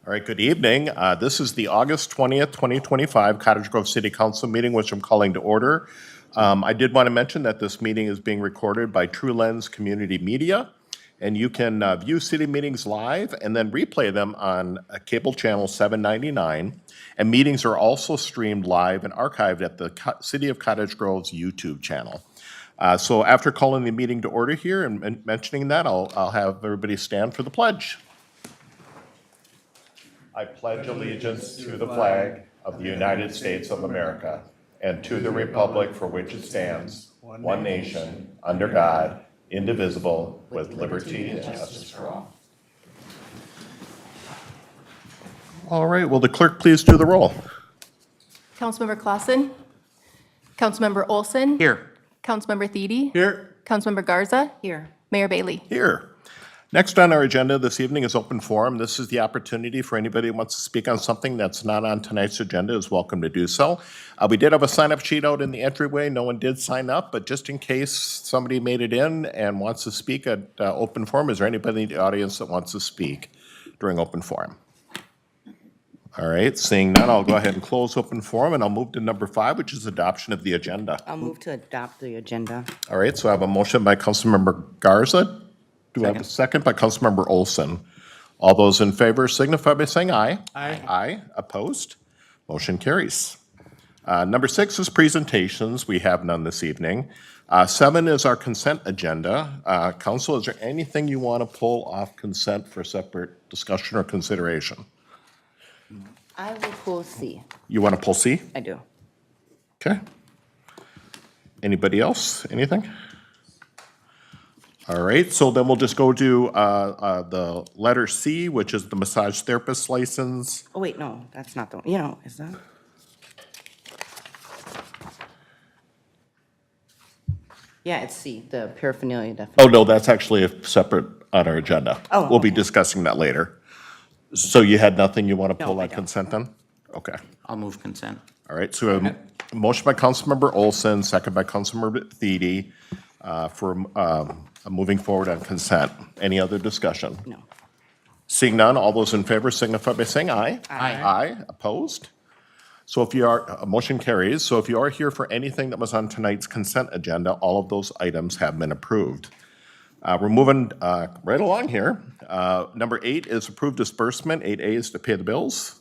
All right, good evening. This is the August 20th, 2025 Cottage Grove City Council meeting, which I'm calling to order. I did want to mention that this meeting is being recorded by True Lens Community Media, and you can view city meetings live and then replay them on cable channel 799. And meetings are also streamed live and archived at the City of Cottage Grove's YouTube channel. So after calling the meeting to order here and mentioning that, I'll have everybody stand for the pledge. I pledge allegiance to the flag of the United States of America and to the republic for which it stands, one nation, under God, indivisible, with liberty and justice for all. All right, will the clerk please do the roll? Councilmember Clausen. Councilmember Olson. Here. Councilmember Thiede. Here. Councilmember Garza. Here. Mayor Bailey. Here. Next on our agenda this evening is open forum. This is the opportunity for anybody who wants to speak on something that's not on tonight's agenda is welcome to do so. We did have a sign-up sheet out in the entryway. No one did sign up, but just in case somebody made it in and wants to speak at open forum, is there anybody in the audience that wants to speak during open forum? All right, seeing none, I'll go ahead and close open forum, and I'll move to number 5, which is adoption of the agenda. I'll move to adopt the agenda. All right, so I have a motion by Councilmember Garza. Do I have a second by Councilmember Olson? All those in favor signify by saying aye. Aye. Aye. Opposed? Motion carries. Number 6 is presentations. We have none this evening. 7 is our consent agenda. Council, is there anything you want to pull off consent for separate discussion or consideration? I will pull C. You want to pull C? I do. Okay. Anybody else? Anything? All right, so then we'll just go to the letter C, which is the massage therapist license. Oh, wait, no, that's not the one. Is that? Yeah, it's C, the paraphernalia definition. Oh, no, that's actually a separate on our agenda. Oh, We'll be okay. discussing that later. So you had nothing you want to No, pull I on don't. consent then? Okay, I'll move consent. all right, so we have a motion by Councilmember Olson, second by Councilmember Thiede for moving forward on consent. Any other discussion? No. Seeing none, all those in favor signify by saying aye. Aye. Aye, opposed? So if you are, motion carries. So if you are here for anything that was on tonight's consent agenda, all of those items have been approved. We're moving right along here. Number 8 is approved disbursement. 8A is to pay the bills.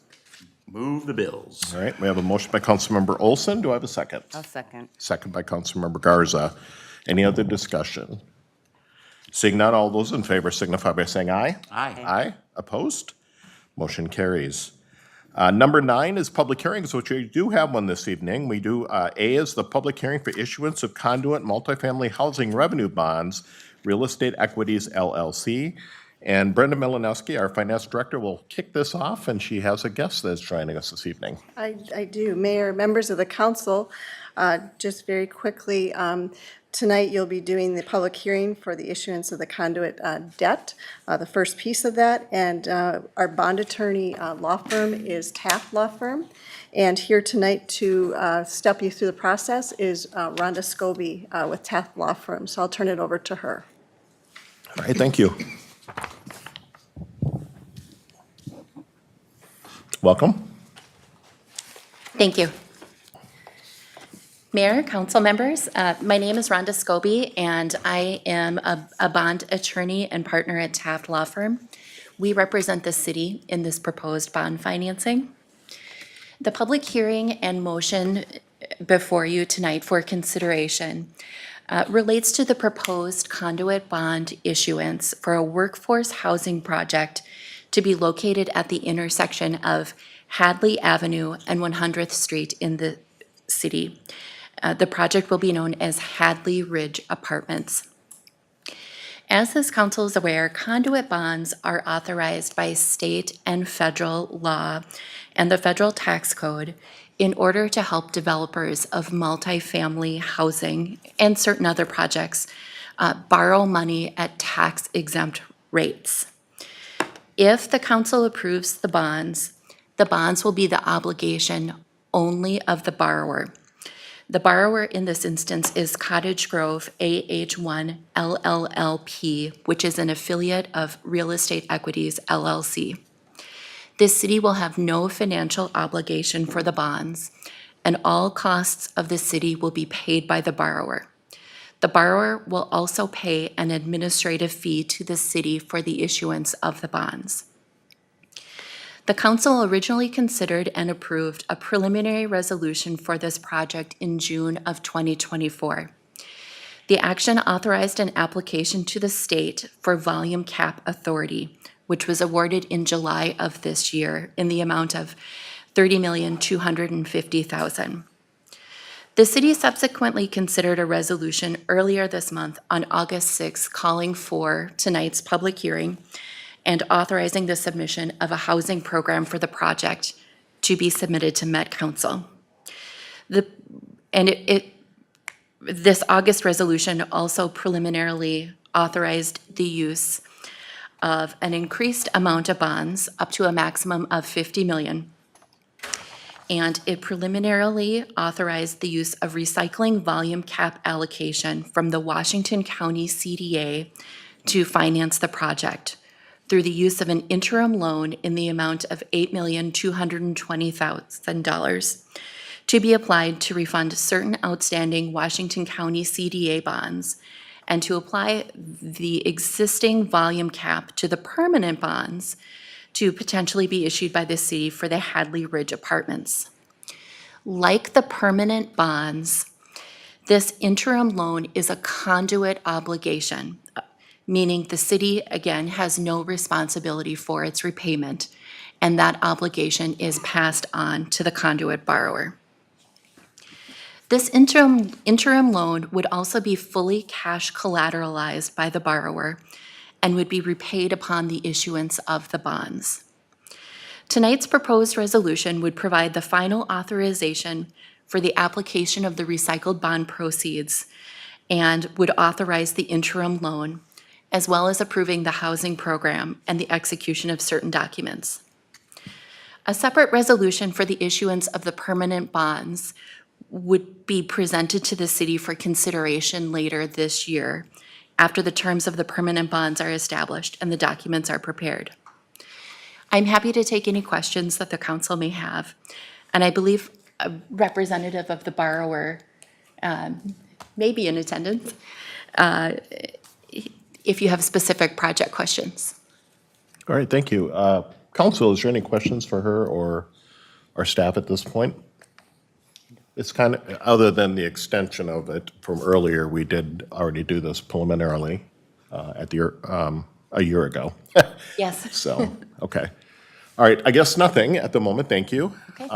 Move the bills. All right, we have a motion by Councilmember Olson. Do I have a second? I'll second. Second by Councilmember Garza. Any other discussion? Seeing none, all those in favor signify by saying aye. Aye. Aye. Opposed? Motion carries. Number 9 is public hearings, which we do have one this evening. We do, A is the public hearing for issuance of conduit multifamily housing revenue bonds, Real Estate Equities LLC. And Brenda Milanowski, our finance director, will kick this off, and she has a guest that's joining us this evening. I do. Mayor, members of the council, just very quickly, tonight you'll be doing the public hearing for the issuance of the conduit debt, the first piece of that. And our bond attorney law firm is Taft Law Firm. And here tonight to step you through the process is Rhonda Scobie with Taft Law Firm. So I'll turn it over to her. All right, thank you. Welcome. Thank you. Mayor, council members, my name is Rhonda Scobie, and I am a bond attorney and partner at Taft Law Firm. We represent the city in this proposed bond financing. The public hearing and motion before you tonight for consideration relates to the proposed conduit bond issuance for a workforce housing project to be located at the intersection of Hadley Avenue and 100th Street in the city. The project will be known as Hadley Ridge Apartments. As this council is aware, conduit bonds are authorized by state and federal law and the federal tax code in order to help developers of multifamily housing and certain other projects borrow money at tax-exempt rates. If the council approves the bonds will be the obligation only of the borrower. The borrower in this instance is Cottage Grove AH1 LLLP, which is an affiliate of Real Estate Equities LLC. This city will have no financial obligation for the bonds, and all costs of the city will be paid by the borrower. The borrower will also pay an administrative fee to the city for the issuance of the bonds. The council originally considered and approved a preliminary resolution for this project in June of 2024. The action authorized an application to the state for volume cap authority, which was awarded in July of this year in the amount of $30,250,000. The city subsequently considered a resolution earlier this month on August 6 calling for tonight's public hearing and authorizing the submission of a housing program for the project to be submitted to Met Council. This August resolution also preliminarily authorized the use of an increased amount of bonds up to a maximum of $50 million. And it preliminarily authorized the use of recycling volume cap allocation from the Washington County CDA to finance the project through the use of an interim loan in the amount of $8,220,000 to be applied to refund certain outstanding Washington County CDA bonds and to apply the existing volume cap to the permanent bonds to potentially be issued by the city for the Hadley Ridge Apartments. Like the permanent bonds, this interim loan is a conduit obligation, meaning the city, again, has no responsibility for its repayment, and that obligation is passed on to the conduit borrower. This interim loan would also be fully cash collateralized by the borrower and would be repaid upon the issuance of the bonds. Tonight's proposed resolution would provide the final authorization for the application of the recycled bond proceeds and would authorize the interim loan, as well as approving the housing program and the execution of certain documents. A separate resolution for the issuance of the permanent bonds would be presented to the city for consideration later this year, after the terms of the permanent bonds are established and the documents are prepared. I'm happy to take any questions that the council may have, and I believe a representative of the borrower may be in attendance if you have specific project questions. All right, thank you. Council, is there any questions for her or our staff at this point? It's kind of, other than the extension of it from earlier, we did already do this preliminarily at the, a year ago. Yes. So, okay. All right, I guess nothing at the moment, thank you. Okay.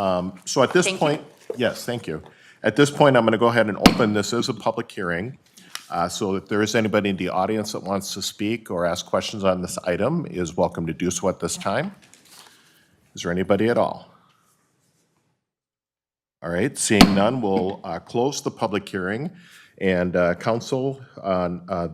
So at this Thank you. point, yes, thank you. At this point, I'm going to go ahead and open, this is a public hearing. So if there is anybody in the audience that wants to speak or ask questions on this item, is welcome to do so at this time. Is there anybody at all? All right, seeing none, we'll close the public hearing. And council,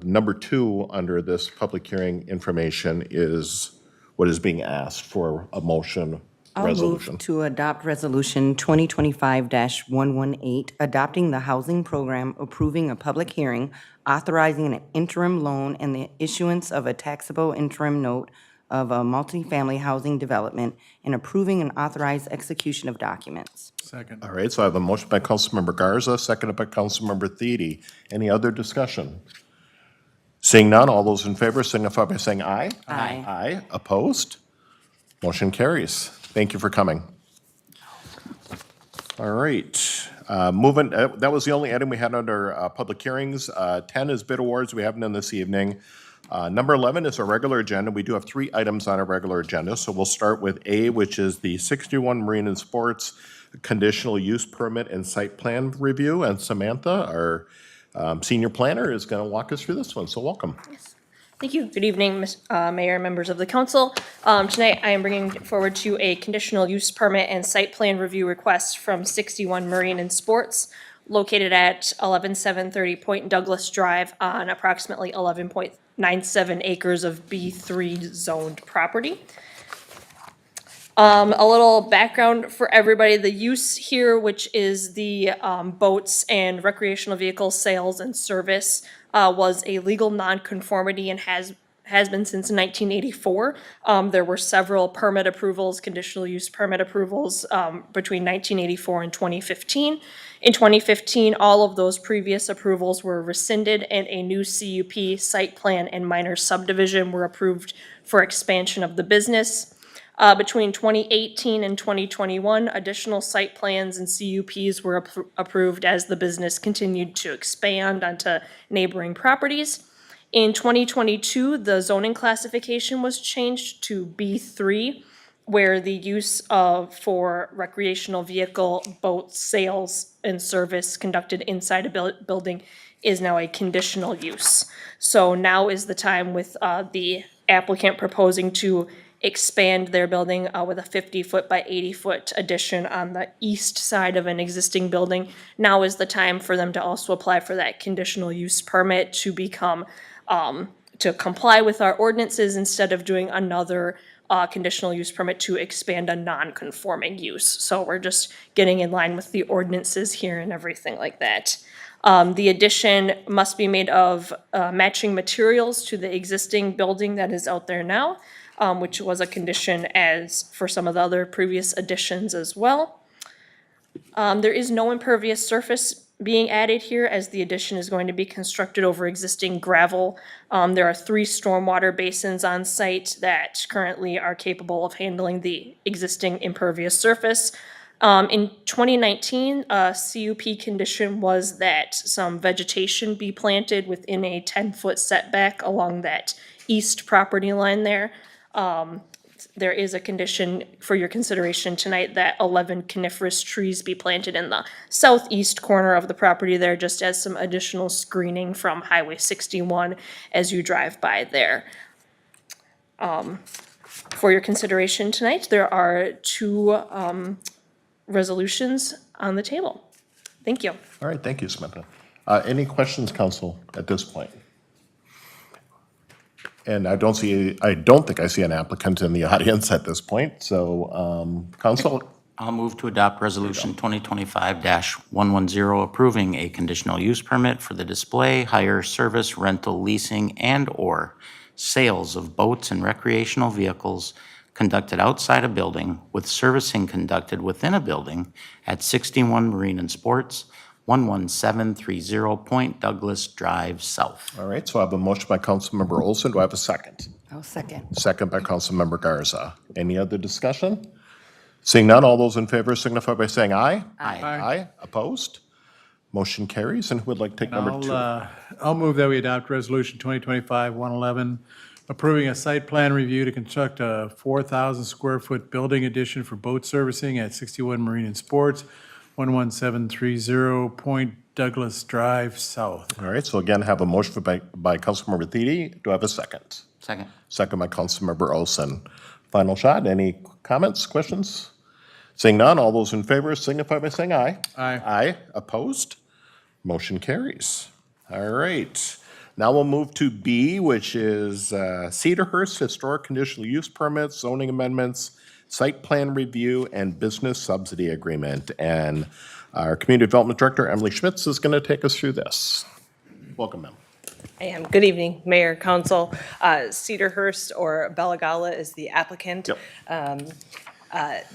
number 2 under this public hearing information is what is being asked for a motion resolution. I'll move to adopt Resolution 2025-118, adopting the housing program, approving a public hearing, authorizing an interim loan and the issuance of a taxable interim note of a multifamily housing development, and approving and authorized execution of documents. All right, so I have a motion by Councilmember Garza, seconded by Councilmember Thiede. Any other discussion? Seeing none, all those in favor signify by saying aye. Aye. Aye, opposed? Motion carries. Thank you for coming. All right, moving, that was the only item we had under public hearings. 10 is bid awards, we have none this evening. Number 11 is our regular agenda. We do have 3 items on our regular agenda, so we'll start with A, which is the 61 Marine and Sports Conditional Use Permit and Site Plan Review, and Samantha, our senior planner, is going to walk us through this one, so welcome. Thank you. Good evening, Mayor and members of the council. Tonight, I am bringing forward to a conditional use permit and site plan review request from 61 Marine and Sports, located at 11730 Point Douglas Drive on approximately 11.97 acres of B3 zoned property. A little background for everybody. The use here, which is the boats and recreational vehicle sales and service, was a legal nonconformity and has has been since 1984. There were several permit approvals, conditional use permit approvals between 1984 and 2015. In 2015, all of those previous approvals were rescinded and a new CUP, site plan, and minor subdivision were approved for expansion of the business. Between 2018 and 2021, additional site plans and CUPs were approved as the business continued to expand onto neighboring properties. In 2022, the zoning classification was changed to B3, where the use for recreational vehicle, boat sales, and service conducted inside a building is now a conditional use. So now is the time with the applicant proposing to expand their building with a 50-foot by 80-foot addition on the east side of an existing building. Now is the time for them to also apply for that conditional use permit to become, to comply with our ordinances instead of doing another conditional use permit to expand a non-conforming use. So we're just getting in line with the ordinances here and everything like that. The addition must be made of matching materials to the existing building that is out there now, which was a condition as for some of the other previous additions as well. There is no impervious surface being added here as the addition is going to be constructed over existing gravel. There are 3 stormwater basins on site that currently are capable of handling the existing impervious surface. In 2019, a CUP condition was that some vegetation be planted within a 10-foot setback along that east property line there. There is a condition for your consideration tonight that 11 coniferous trees be planted in the southeast corner of the property there, just as some additional screening from Highway 61 as you drive by there. For your consideration tonight, there are 2 resolutions on the table. Thank you. All right, thank you, Samantha. Any questions, council, at this point? And I don't think I see an applicant in the audience at this point, so, council, I'll move to adopt Resolution 2025-110, approving a conditional use permit for the display, hire, service, rental, leasing, and/or sales of boats and recreational vehicles conducted outside a building with servicing conducted within a building at 61 Marine and Sports, 11730 Point Douglas Drive South. all right, so I have a motion by Councilmember Olson. Do I have a second? I'll second. Second by Councilmember Garza. Any other discussion? Seeing none, all those in favor signify by saying aye. Aye. Aye. Opposed? Motion carries. And who would like to take number 2? I'll move that we adopt Resolution 2025-111, approving a site plan review to construct a 4,000 square foot building addition for boat servicing at 61 Marine and Sports, 11730 Point Douglas Drive South. All right, so again, have a motion by Councilmember Thiede. Do I have a second? Second. Second by Councilmember Olson. Final shot. Any comments, questions? Seeing none, all those in favor signify by saying aye. Aye. Aye. Opposed? Motion carries. All right. Now we'll move to B, which is Cedarhurst Historic Conditional Use Permits, zoning amendments, site plan review, and business subsidy agreement. And our Community Development Director, Emily Schmitz, is going to take us through this. Welcome, ma'am. I am. Good evening, Mayor, Council. Cedarhurst or Belagala is the applicant. Yep.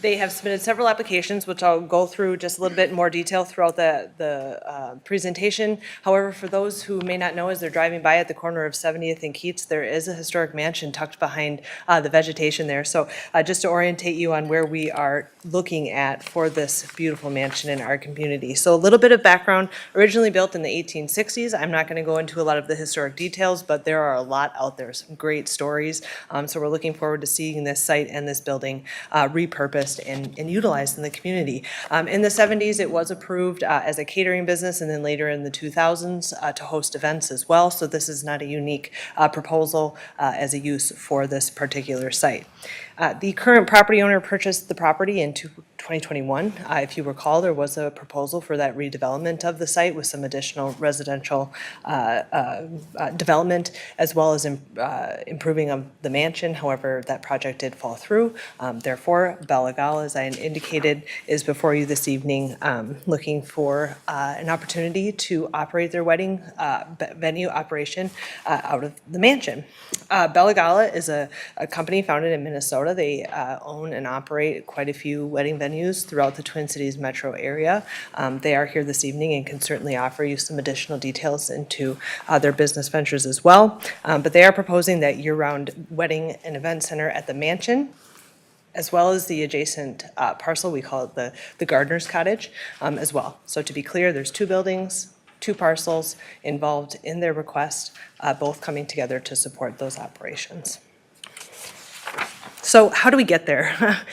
They have submitted several applications, which I'll go through just a little bit more detail throughout the presentation. However, for those who may not know, as they're driving by at the corner of 70th and Keats, there is a historic mansion tucked behind the vegetation there. So just to orientate you on where we are looking at for this beautiful mansion in our community. So a little bit of background, originally built in the 1860s. I'm not going to go into a lot of the historic details, but there are a lot out there, some great stories. So we're looking forward to seeing this site and this building repurposed and utilized in the community. In the 70s, it was approved as a catering business, and then later in the 2000s to host events as well. So this is not a unique proposal as a use for this particular site. The current property owner purchased the property in 2021. If you recall, there was a proposal for that redevelopment of the site with some additional residential development, as well as improving of the mansion. However, that project did fall through. Therefore, Belagal, as I indicated, is before you this evening, looking for an opportunity to operate their wedding venue operation out of the mansion. Belagal is a company founded in Minnesota. They own and operate quite a few wedding venues throughout the Twin Cities metro area. They are here this evening and can certainly offer you some additional details into their business ventures as well. But they are proposing that year-round wedding and event center at the mansion, as well as the adjacent parcel, we call it the Gardener's Cottage, as well. So to be clear, there's two buildings, two parcels involved in their request, both coming together to support those operations. So how do we get there?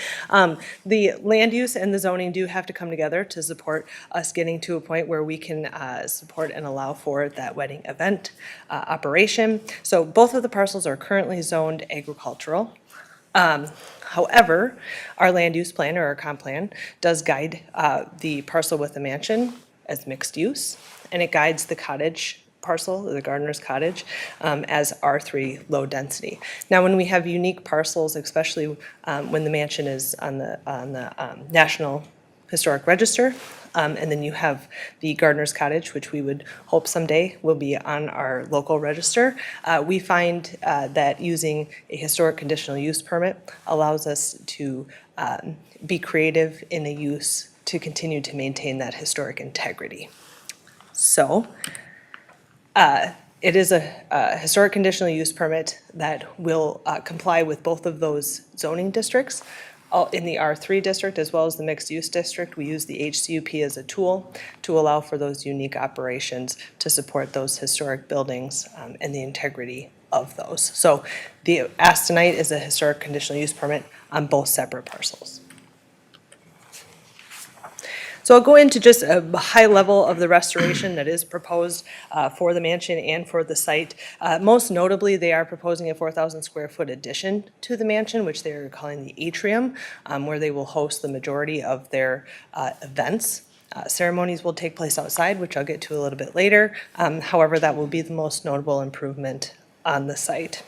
The land use and the zoning do have to come together to support us getting to a point where we can support and allow for that wedding event operation. So both of the parcels are currently zoned agricultural. However, our land use plan or our comp plan does guide the parcel with the mansion as mixed use, and it guides the cottage parcel, the Gardener's Cottage, as R3 low density. Now, when we have unique parcels, especially when the mansion is on the National Historic Register, and then you have the Gardener's Cottage, which we would hope someday will be on our local register, we find that using a historic conditional use permit allows us to be creative in a use to continue to maintain that historic integrity. So, it is a historic conditional use permit that will comply with both of those zoning districts. In the R3 district as well as the mixed use district, we use the HCUP as a tool to allow for those unique operations to support those historic buildings and the integrity of those. So the ask tonight is a historic conditional use permit on both separate parcels. So I'll go into just a high level of the restoration that is proposed for the mansion and for the site. Most notably, they are proposing a 4,000 square foot addition to the mansion, which they're calling the atrium, where they will host the majority of their events. Ceremonies will take place outside, which I'll get to a little bit later. However, that will be the most notable improvement on the site.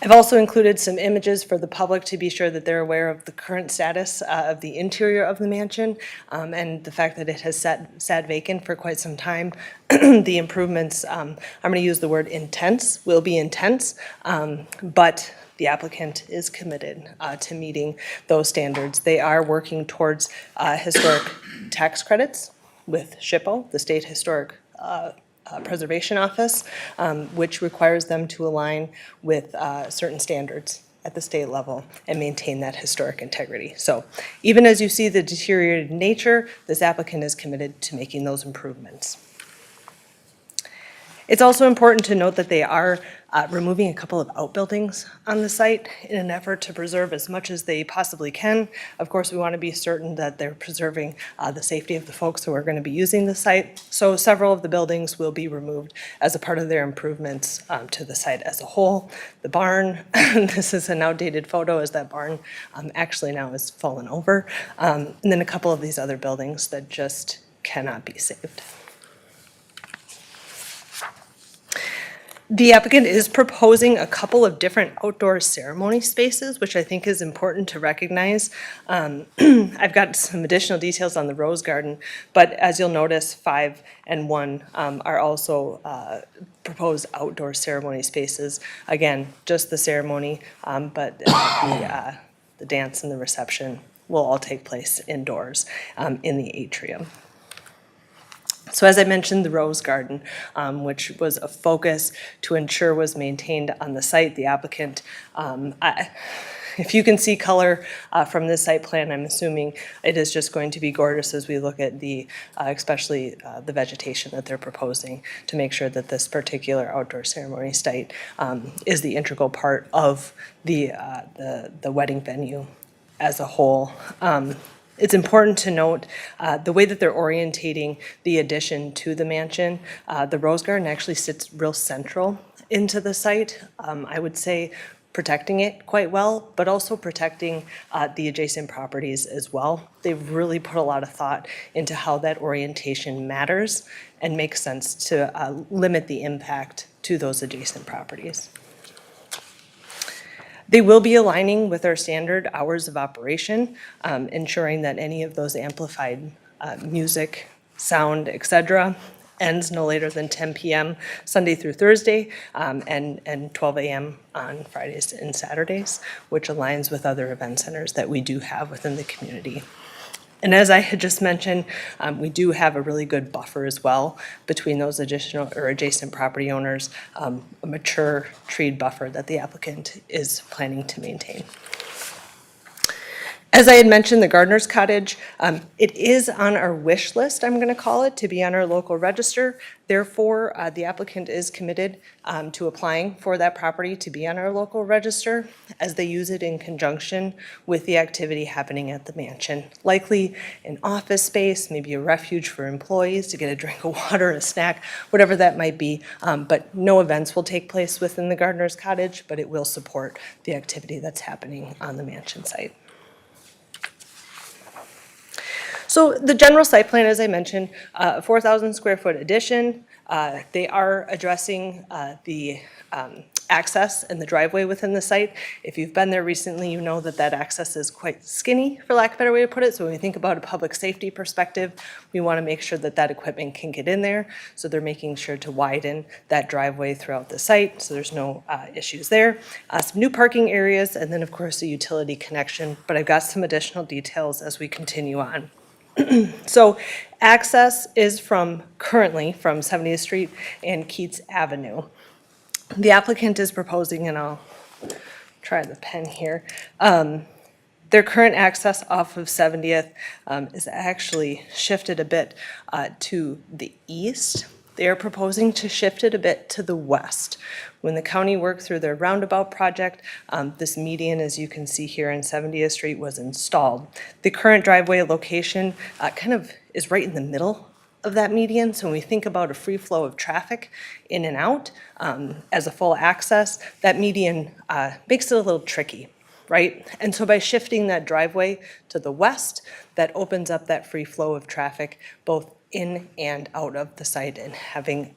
I've also included some images for the public to be sure that they're aware of the current status of the interior of the mansion and the fact that it has sat vacant for quite some time. The improvements, I'm going to use the word intense, will be intense, but the applicant is committed to meeting those standards. They are working towards historic tax credits with SHPO, the State Historic Preservation Office, which requires them to align with certain standards at the state level and maintain that historic integrity. So even as you see the deteriorated nature, this applicant is committed to making those improvements. It's also important to note that they are removing a couple of outbuildings on the site in an effort to preserve as much as they possibly can. Of course, we want to be certain that they're preserving the safety of the folks who are going to be using the site. So several of the buildings will be removed as a part of their improvements to the site as a whole. The barn, this is an outdated photo as that barn actually now has fallen over. And then a couple of these other buildings that just cannot be saved. The applicant is proposing a couple of different outdoor ceremony spaces, which I think is important to recognize. I've got some additional details on the rose garden, but as you'll notice, 5 and 1 are also proposed outdoor ceremony spaces. Again, just the ceremony, but the dance and the reception will all take place indoors in the atrium. So as I mentioned, the rose garden, which was a focus to ensure was maintained on the site, the applicant, if you can see color from this site plan, I'm assuming it is just going to be gorgeous as we look at the, especially the vegetation that they're proposing to make sure that this particular outdoor ceremony site is the integral part of the wedding venue as a whole. It's important to note the way that they're orientating the addition to the mansion. The rose garden actually sits real central into the site. I would say protecting it quite well, but also protecting the adjacent properties as well. They've really put a lot of thought into how that orientation matters and makes sense to limit the impact to those adjacent properties. They will be aligning with our standard hours of operation, ensuring that any of those amplified music, sound, et cetera, ends no later than 10 p.m. Sunday through Thursday, and 12 a.m. on Fridays and Saturdays, which aligns with other event centers that we do have within the community. And as I had just mentioned, we do have a really good buffer as well between those additional or adjacent property owners, a mature treed buffer that the applicant is planning to maintain. As I had mentioned, the Gardener's Cottage, it is on our wish list, I'm going to call it, to be on our local register. Therefore, the applicant is committed to applying for that property to be on our local register as they use it in conjunction with the activity happening at the mansion. Likely an office space, maybe a refuge for employees to get a drink of water, a snack, whatever that might be. But no events will take place within the Gardener's Cottage, but it will support the activity that's happening on the mansion site. So the general site plan, as I mentioned, a 4,000 square foot addition. They are addressing the access and the driveway within the site. If you've been there recently, you know that that access is quite skinny, for lack of a better way to put it. So when we think about a public safety perspective, we want to make sure that that equipment can get in there. So they're making sure to widen that driveway throughout the site, so there's no issues there. Some new parking areas, and then of course a utility connection, but I've got some additional details as we continue on. So access is currently from 70th Street and Keats Avenue. The applicant is proposing, and I'll try the pen here, their current access off of 70th is actually shifted a bit to the east. They are proposing to shift it a bit to the west. When the county worked through their roundabout project, this median, as you can see here on 70th Street, was installed. The current driveway location kind of is right in the middle of that median. So when we think about a free flow of traffic in and out as a full access, that median makes it a little tricky, right? And so by shifting that driveway to the west, that opens up that free flow of traffic both in and out of the site and having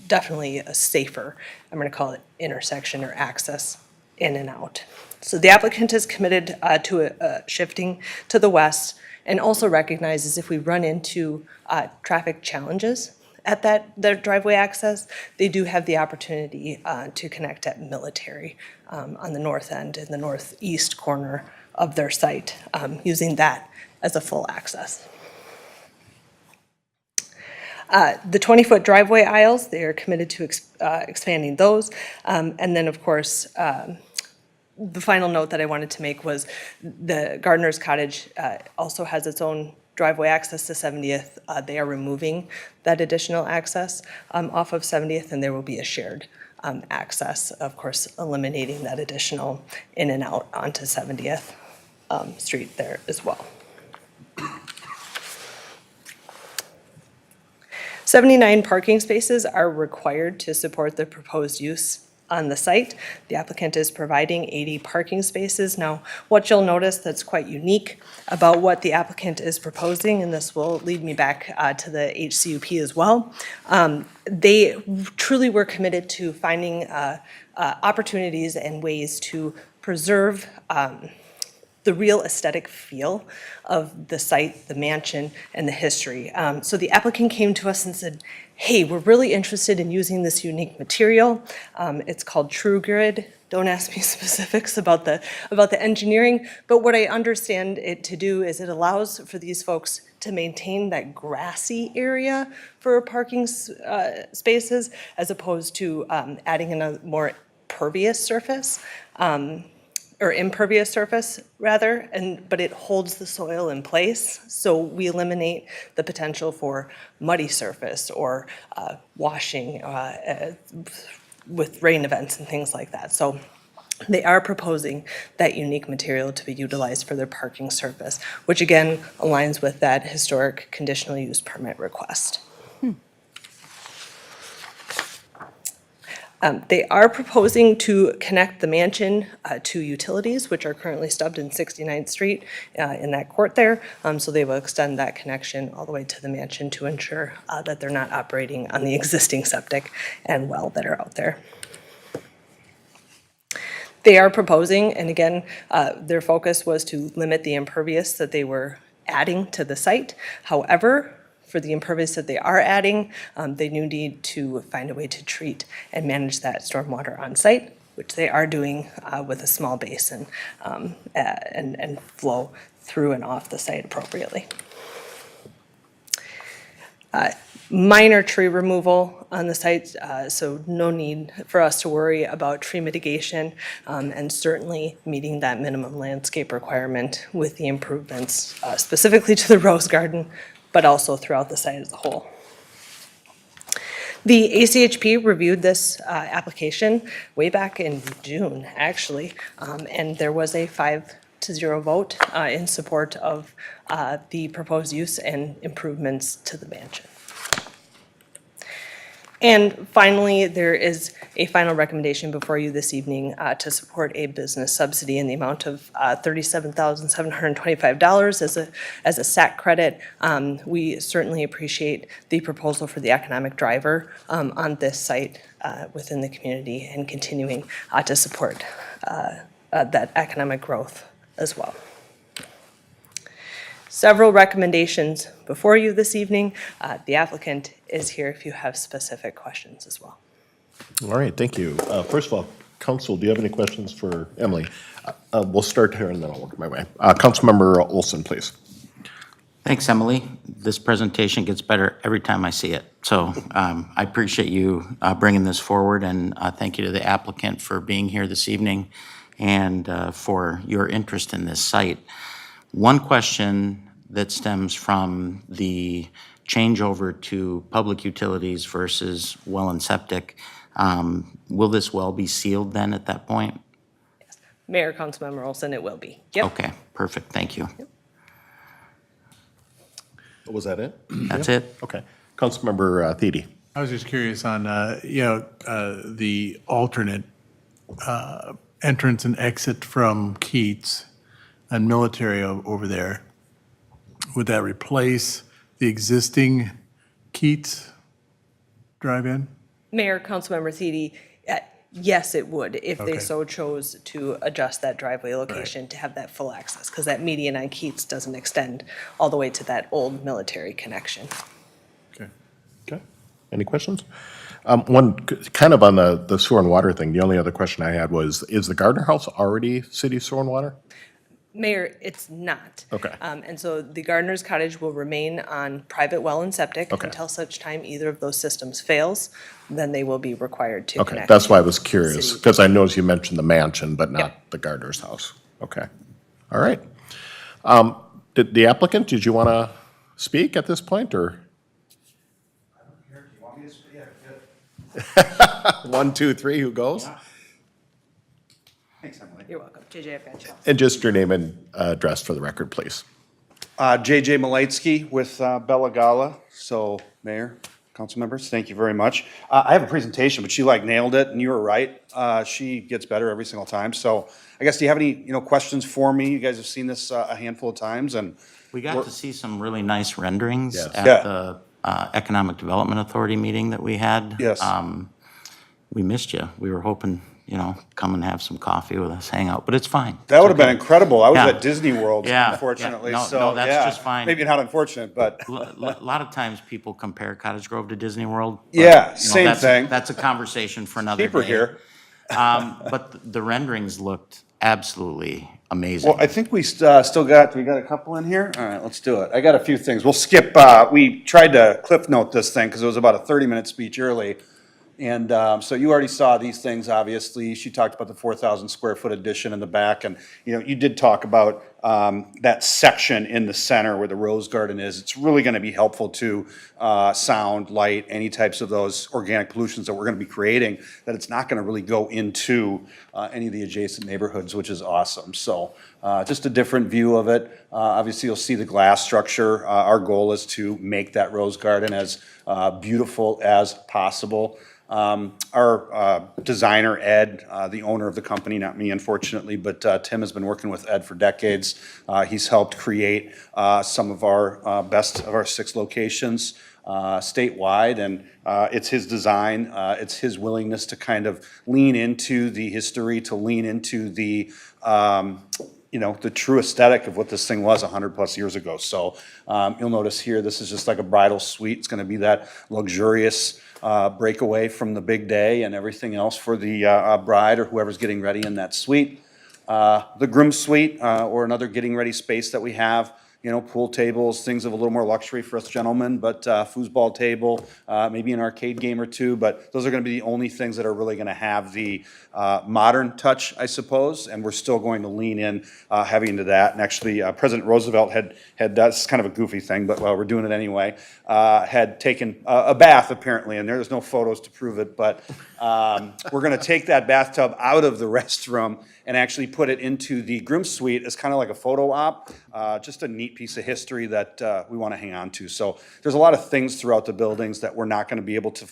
definitely a safer, I'm going to call it intersection or access in and out. So the applicant is committed to shifting to the west and also recognizes if we run into traffic challenges at their driveway access, they do have the opportunity to connect at Military on the north end in the northeast corner of their site, using that as a full access. The 20-foot driveway aisles, they are committed to expanding those. And then, of course, the final note that I wanted to make was the Gardener's Cottage also has its own driveway access to 70th. They are removing that additional access off of 70th, and there will be a shared access, of course, eliminating that additional in and out onto 70th Street there as well. 79 parking spaces are required to support the proposed use on the site. The applicant is providing 80 parking spaces. Now, what you'll notice that's quite unique about what the applicant is proposing, and this will lead me back to the HCUP as well, they truly were committed to finding opportunities and ways to preserve the real aesthetic feel of the site, the mansion, and the history. So the applicant came to us and said, hey, we're really interested in using this unique material. It's called True Grid. Don't ask me specifics about the engineering, but what I understand it to do is it allows for these folks to maintain that grassy area for parking spaces as opposed to adding in a more pervious surface. Or impervious surface, rather, but it holds the soil in place, so we eliminate the potential for muddy surface or washing with rain events and things like that. So they are proposing that unique material to be utilized for their parking surface, which again aligns with that historic conditional use permit request. They are proposing to connect the mansion to utilities, which are currently stubbed in 69th Street in that court there. So they will extend that connection all the way to the mansion to ensure that they're not operating on the existing septic and well that are out there. They are proposing, and again, their focus was to limit the impervious that they were adding to the site. However, for the impervious that they are adding, they do need to find a way to treat and manage that stormwater on site, which they are doing with a small basin and flow through and off the site appropriately. Minor tree removal on the site, so no need for us to worry about tree mitigation, and certainly meeting that minimum landscape requirement with the improvements specifically to the rose garden, but also throughout the site as a whole. The ACHP reviewed this application way back in June, actually, and there was a 5-0 vote in support of the proposed use and improvements to the mansion. And finally, there is a final recommendation before you this evening to support a business subsidy in the amount of $37,725 as a SAC credit. We certainly appreciate the proposal for the economic driver on this site within the community and continuing to support that economic growth as well. Several recommendations before you this evening. The applicant is here if you have specific questions as well. All right, thank you. First of all, council, do you have any questions for Emily? We'll start here and then I'll work my way. Councilmember Olson, please. Thanks, Emily. This presentation gets better every time I see it. So I appreciate you bringing this forward, and thank you to the applicant for being here this evening and for your interest in this site. One question that stems from the changeover to public utilities versus well and septic, will this well be sealed then at that point? Mayor, Councilmember Olson, it will be. Yep. Okay, perfect, thank you. Was that it? That's it? Okay. Councilmember Thiede. I was just curious on, the alternate entrance and exit from Keats and Military over there. Would that replace the existing Keats drive-in? Mayor, Councilmember Thiede, yes, it would, if they Okay. so chose to adjust that driveway location to have that full access, because that median on Keats doesn't extend all the way to that old military connection. Okay. Okay. Any questions? Kind of on the sewer and water thing, the only other question I had was, is the Gardner House already city sewer and water? Mayor, it's not. Okay. And so the Gardener's Cottage will remain on private well and septic Okay. until such time either of those systems fails, then they will be required to Okay, connect. that's why I was curious, City. because I noticed you mentioned the mansion, but not Yep. the Gardner's house. Okay. All right. Did the applicant, did you want to speak at this point, or? One, two, three, who goes? Thanks, Emily. You're welcome. JJ, I've got you. And just your name and address for the record, please. JJ Maletsky with Bella Gala. So, Mayor, council members, thank you very much. I have a presentation, but she nailed it, and you were right. She gets better every single time. So, I guess, do you have any questions for me? You guys have seen this a handful of times, and We got to see some really nice renderings Yes. at Yeah. the Economic Development Authority meeting that we had. Yes. We missed you. We were hoping, come and have some coffee with us, hang out, but it's fine. that would have been incredible. I was Yeah. at Disney World, Yeah, unfortunately. yeah. No, So, no, that's yeah, just fine. Maybe not unfortunate, but A lot of times people compare Cottage Grove to Disney World. but, Yeah, same that's- thing. That's a conversation for another day. cheaper here. But the renderings looked absolutely amazing. Well, I think we still got a couple in here? All right, let's do it. I got a few things. We'll skip, we tried to cliff note this thing because it was about a 30-minute speech early. And so you already saw these things, obviously. She talked about the 4,000 square foot addition in the back. And, you did talk about that section in the center where the rose garden is, it's really gonna be helpful to sound, light, any types of those organic pollutions that we're gonna be creating, that it's not gonna really go into any of the adjacent neighborhoods, which is awesome. So just a different view of it. Obviously, you'll see the glass structure. Our goal is to make that rose garden as beautiful as possible. Our designer, Ed, the owner of the company, not me unfortunately, but Tim has been working with Ed for decades. He's helped create some of our best of our 6 locations statewide, and it's his design, it's his willingness to kind of lean into the history, to lean into the the true aesthetic of what this thing was 100+ years ago. So you'll notice here, this is just like a bridal suite. It's gonna be that luxurious breakaway from the big day and everything else for the bride or whoever's getting ready in that suite. The groom suite, or another getting ready space that we have, pool tables, things of a little more luxury for us gentlemen, but foosball table, maybe an arcade game or two, but those are gonna be the only things that are really gonna have the modern touch, I suppose, and we're still going to lean in heavy into that. And actually, President Roosevelt had that's kind of a goofy thing, but well, we're doing it anyway, had taken a bath apparently, and there's no photos to prove it, but we're gonna take that bathtub out of the restroom and actually put it into the groom suite as kind of like a photo op, just a neat piece of history that we want to hang on to. So there's a lot of things throughout the buildings that we're not going to be able to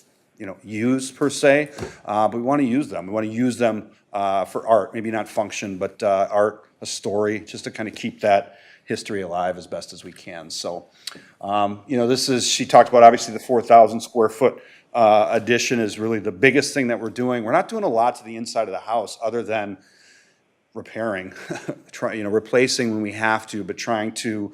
use per se, but we want to use them. We want to use them for art, maybe not function, but art, a story, just to kind of keep that history alive as best as we can. So, this is, she talked about obviously the 4,000 square foot addition is really the biggest thing that we're doing. We're not doing a lot to the inside of the house other than repairing, replacing when we have to, but trying to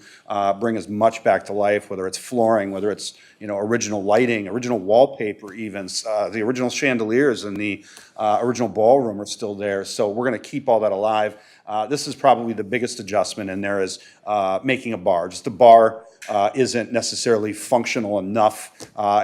bring as much back to life, whether it's flooring, whether it's, original lighting, original wallpaper even, the original chandeliers and the original ballroom are still there. So we're gonna keep all that alive. This is probably the biggest adjustment in there is making a bar. Just a bar isn't necessarily functional enough.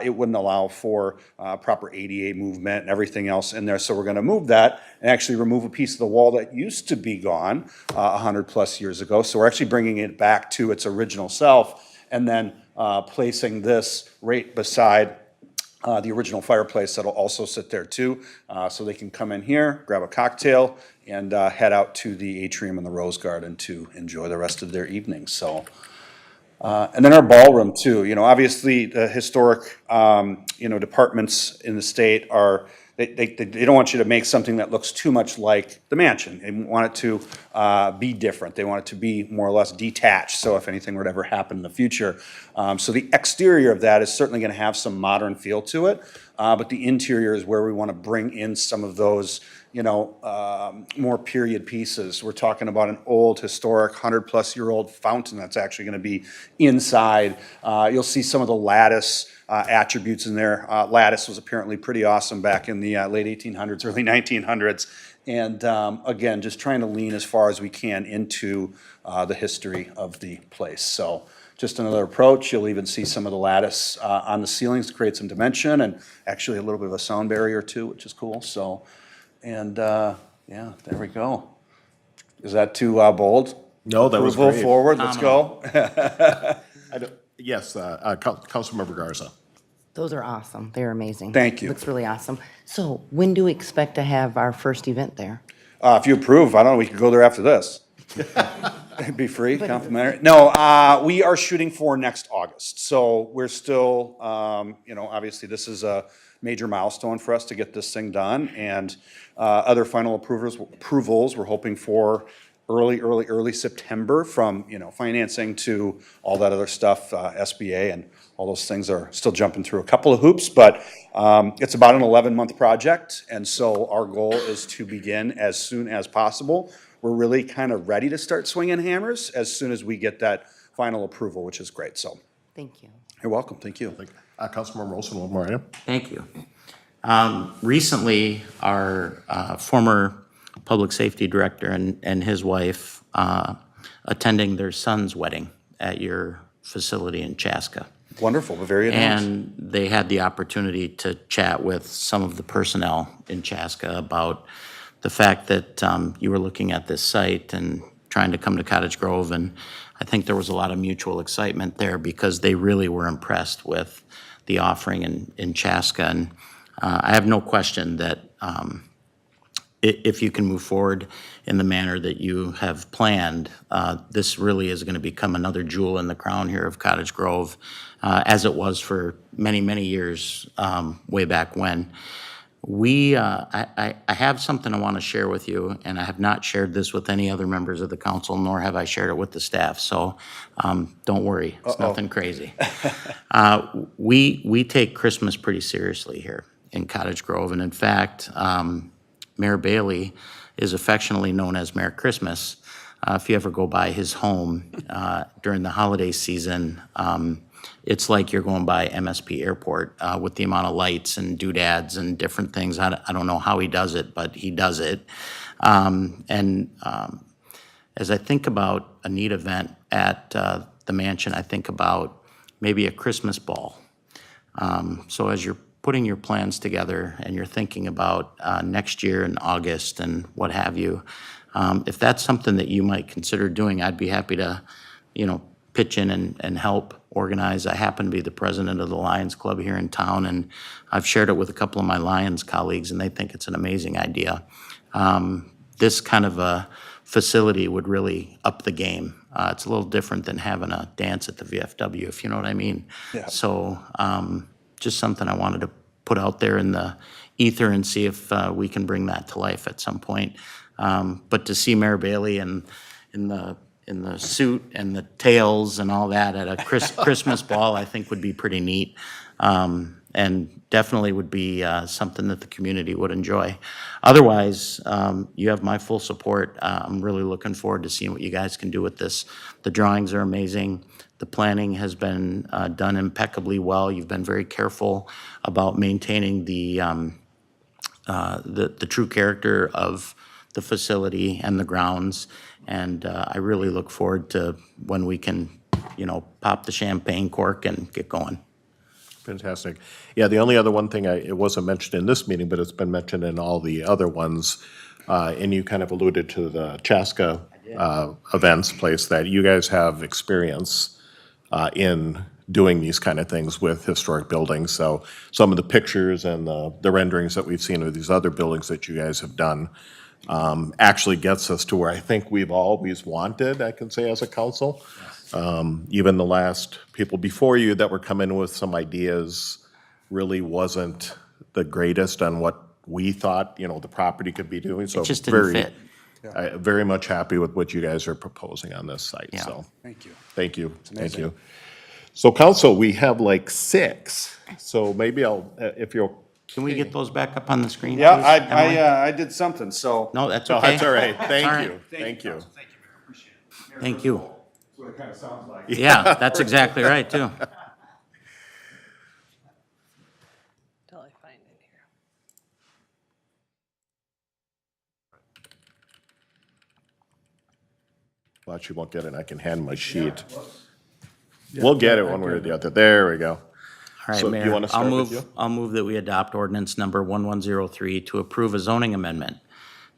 It wouldn't allow for proper ADA movement and everything else in there. So we're gonna move that and actually remove a piece of the wall that used to be gone 100+ years ago. So we're actually bringing it back to its original self and then placing this right beside the original fireplace that'll also sit there too. So they can come in here, grab a cocktail, and head out to the atrium and the rose garden to enjoy the rest of their evening. So. And then our ballroom too, obviously the historic, departments in the state are, they don't want you to make something that looks too much like the mansion. They want it to be different. They want it to be more or less detached, so if anything were to ever happen in the future. So the exterior of that is certainly gonna have some modern feel to it, but the interior is where we wanna bring in some of those, more period pieces. We're talking about an old, historic, 100+-year-old fountain that's actually gonna be inside. You'll see some of the lattice attributes in there. Lattice was apparently pretty awesome back in the late 1800s, early 1900s. And again, just trying to lean as far as we can into the history of the place. So just another approach. You'll even see some of the lattice on the ceilings to create some dimension and actually a little bit of a sound barrier too, which is cool. So, and yeah, there we go. Is that too bold? No, that was Approval great. forward, let's go. Yes, Councilmember Garza. Those are awesome. They're amazing. Thank you. Looks really awesome. So when do we expect to have our first event there? If you approve, I don't know, we could go there after this. It'd be free, complimentary. No, we are shooting for next August. So we're still, obviously this is a major milestone for us to get this thing done. And other final approvals, we're hoping for early September from, financing to all that other stuff, SBA and all those things are still jumping through a couple of hoops, but it's about an 11-month project. And so our goal is to begin as soon as possible. We're really kind of ready to start swinging hammers as soon as we get that final approval, which is great. So Thank you. you're welcome. Thank you. Councilmember Olson, one more item. Thank you. Recently, our former public safety director and his wife attending their son's wedding at your facility in Chaska. Wonderful, but very nice. And they had the opportunity to chat with some of the personnel in Chaska about the fact that you were looking at this site and trying to come to Cottage Grove, and I think there was a lot of mutual excitement there because they really were impressed with the offering in Chaska. And I have no question that if you can move forward in the manner that you have planned, this really is going to become another jewel in the crown here of Cottage Grove, as it was for many, many years way back when. I have something I want to share with you, and I have not shared this with any other members of the council, nor have I shared it with the staff, so don't worry, it's nothing crazy. We take Christmas pretty seriously here in Cottage Grove, and in fact, Mayor Bailey is affectionately known as Mayor Christmas. If you ever go by his home during the holiday season, it's like you're going by MSP Airport with the amount of lights and doodads and different things. I don't know how he does it, but he does it. As I think about a neat event at the mansion, I think about maybe a Christmas ball. So as you're putting your plans together and you're thinking about next year in August and what have you, if that's something that you might consider doing, I'd be happy to, pitch in and help organize. I happen to be the president of the Lions Club here in town, and I've shared it with a couple of my Lions colleagues, and they think it's an amazing idea. This kind of a facility would really up the game. It's a little different than having a dance at the VFW, if you know what I mean. Yeah. So just something I wanted to put out there in the ether and see if we can bring that to life at some point. But to see Mayor Bailey in the suit and the tails and all that at a Christmas ball, I think would be pretty neat. And definitely would be something that the community would enjoy. Otherwise, you have my full support. I'm really looking forward to seeing what you guys can do with this. The drawings are amazing. The planning has been done impeccably well. You've been very careful about maintaining the true character of the facility and the grounds. And I really look forward to when we can, pop the champagne cork and get going. Fantastic. Yeah, the only other one thing, it wasn't mentioned in this meeting, but it's been mentioned in all the other ones, and you kind of alluded to the Chaska events place, that you guys have experience in doing these kind of things with historic buildings. So some of the pictures and the renderings that we've seen of these other buildings that you guys have done actually gets us to where I think we've always wanted, I can say, as a council. Even the last people before you that were coming with some ideas really wasn't the greatest on what we thought, the property could be doing. So It just didn't very, fit. very much happy with what you guys are proposing on this site, Yeah. so. Thank you. Thank you, thank amazing. you. So council, we have like 6, so maybe if you'll. Can we get those back up on the screen? Yeah, please, Emily? I did something, so. No, that's No, okay. that's all right, All thank right. you, thank you. Thank you. Yeah, that's exactly right, too. Till I find it here. Well, she won't get it, I can hand my sheet. We'll get it one way or the other, there we go. All right, So do you Mayor, wanna start with you? I'll move that we adopt ordinance number 1103 to approve a zoning amendment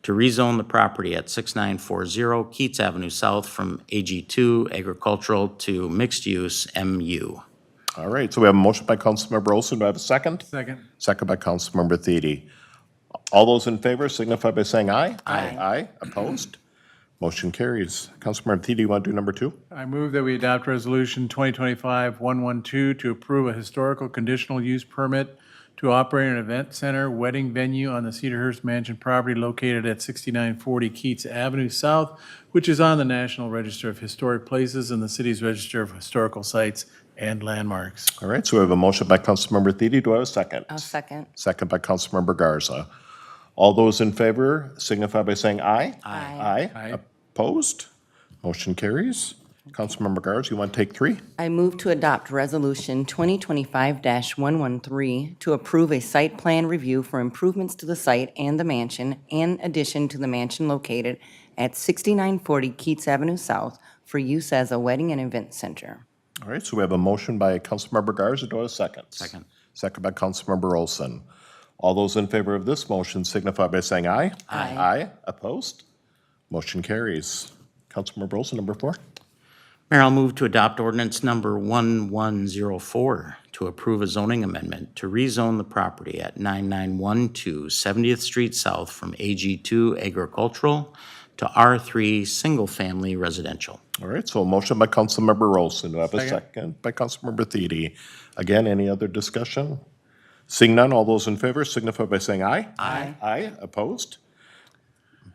to rezone the property at 6940 Keats Avenue South from AG2 agricultural to mixed use MU. All right, so we have a motion by Councilmember Olson, do I have a second? Second. Second by Councilmember Thiede. All those in favor signify by saying aye. Aye. Aye, opposed? Motion carries. Councilmember Thiede, you want to do number 2? I move that we adopt Resolution 2025-112 to approve a historical conditional use permit to operate an event center wedding venue on the Cedarhurst Mansion property located at 6940 Keats Avenue South, which is on the National Register of Historic Places and the city's Register of Historical Sites and Landmarks. All right, so we have a motion by Councilmember Thiede, do I have a second? I'll second. Second by Councilmember Garza. All those in favor signify by saying aye. Aye. Aye. Opposed? Motion carries. Councilmember Garza, you want to take 3? I move to adopt Resolution 2025-113 to approve a site plan review for improvements to the site and the mansion, in addition to the mansion located at 6940 Keats Avenue South for use as a wedding and event center. All right, so we have a motion by Councilmember Garza, do I have a second? Second. Second by Councilmember Olson. All those in favor of this motion signify by saying aye. Aye. Aye, opposed? Motion carries. Councilmember Olson, number 4. Mayor, I'll move to adopt ordinance number 1104 to approve a zoning amendment to rezone the property at 9912 70th Street South from AG2 agricultural to R3 single-family residential. All right, so a motion by Councilmember Olson. Do I have a Second. second by Councilmember Thiede? Again, any other discussion? Seeing none, all those in favor signify by saying aye. Aye. Aye, opposed?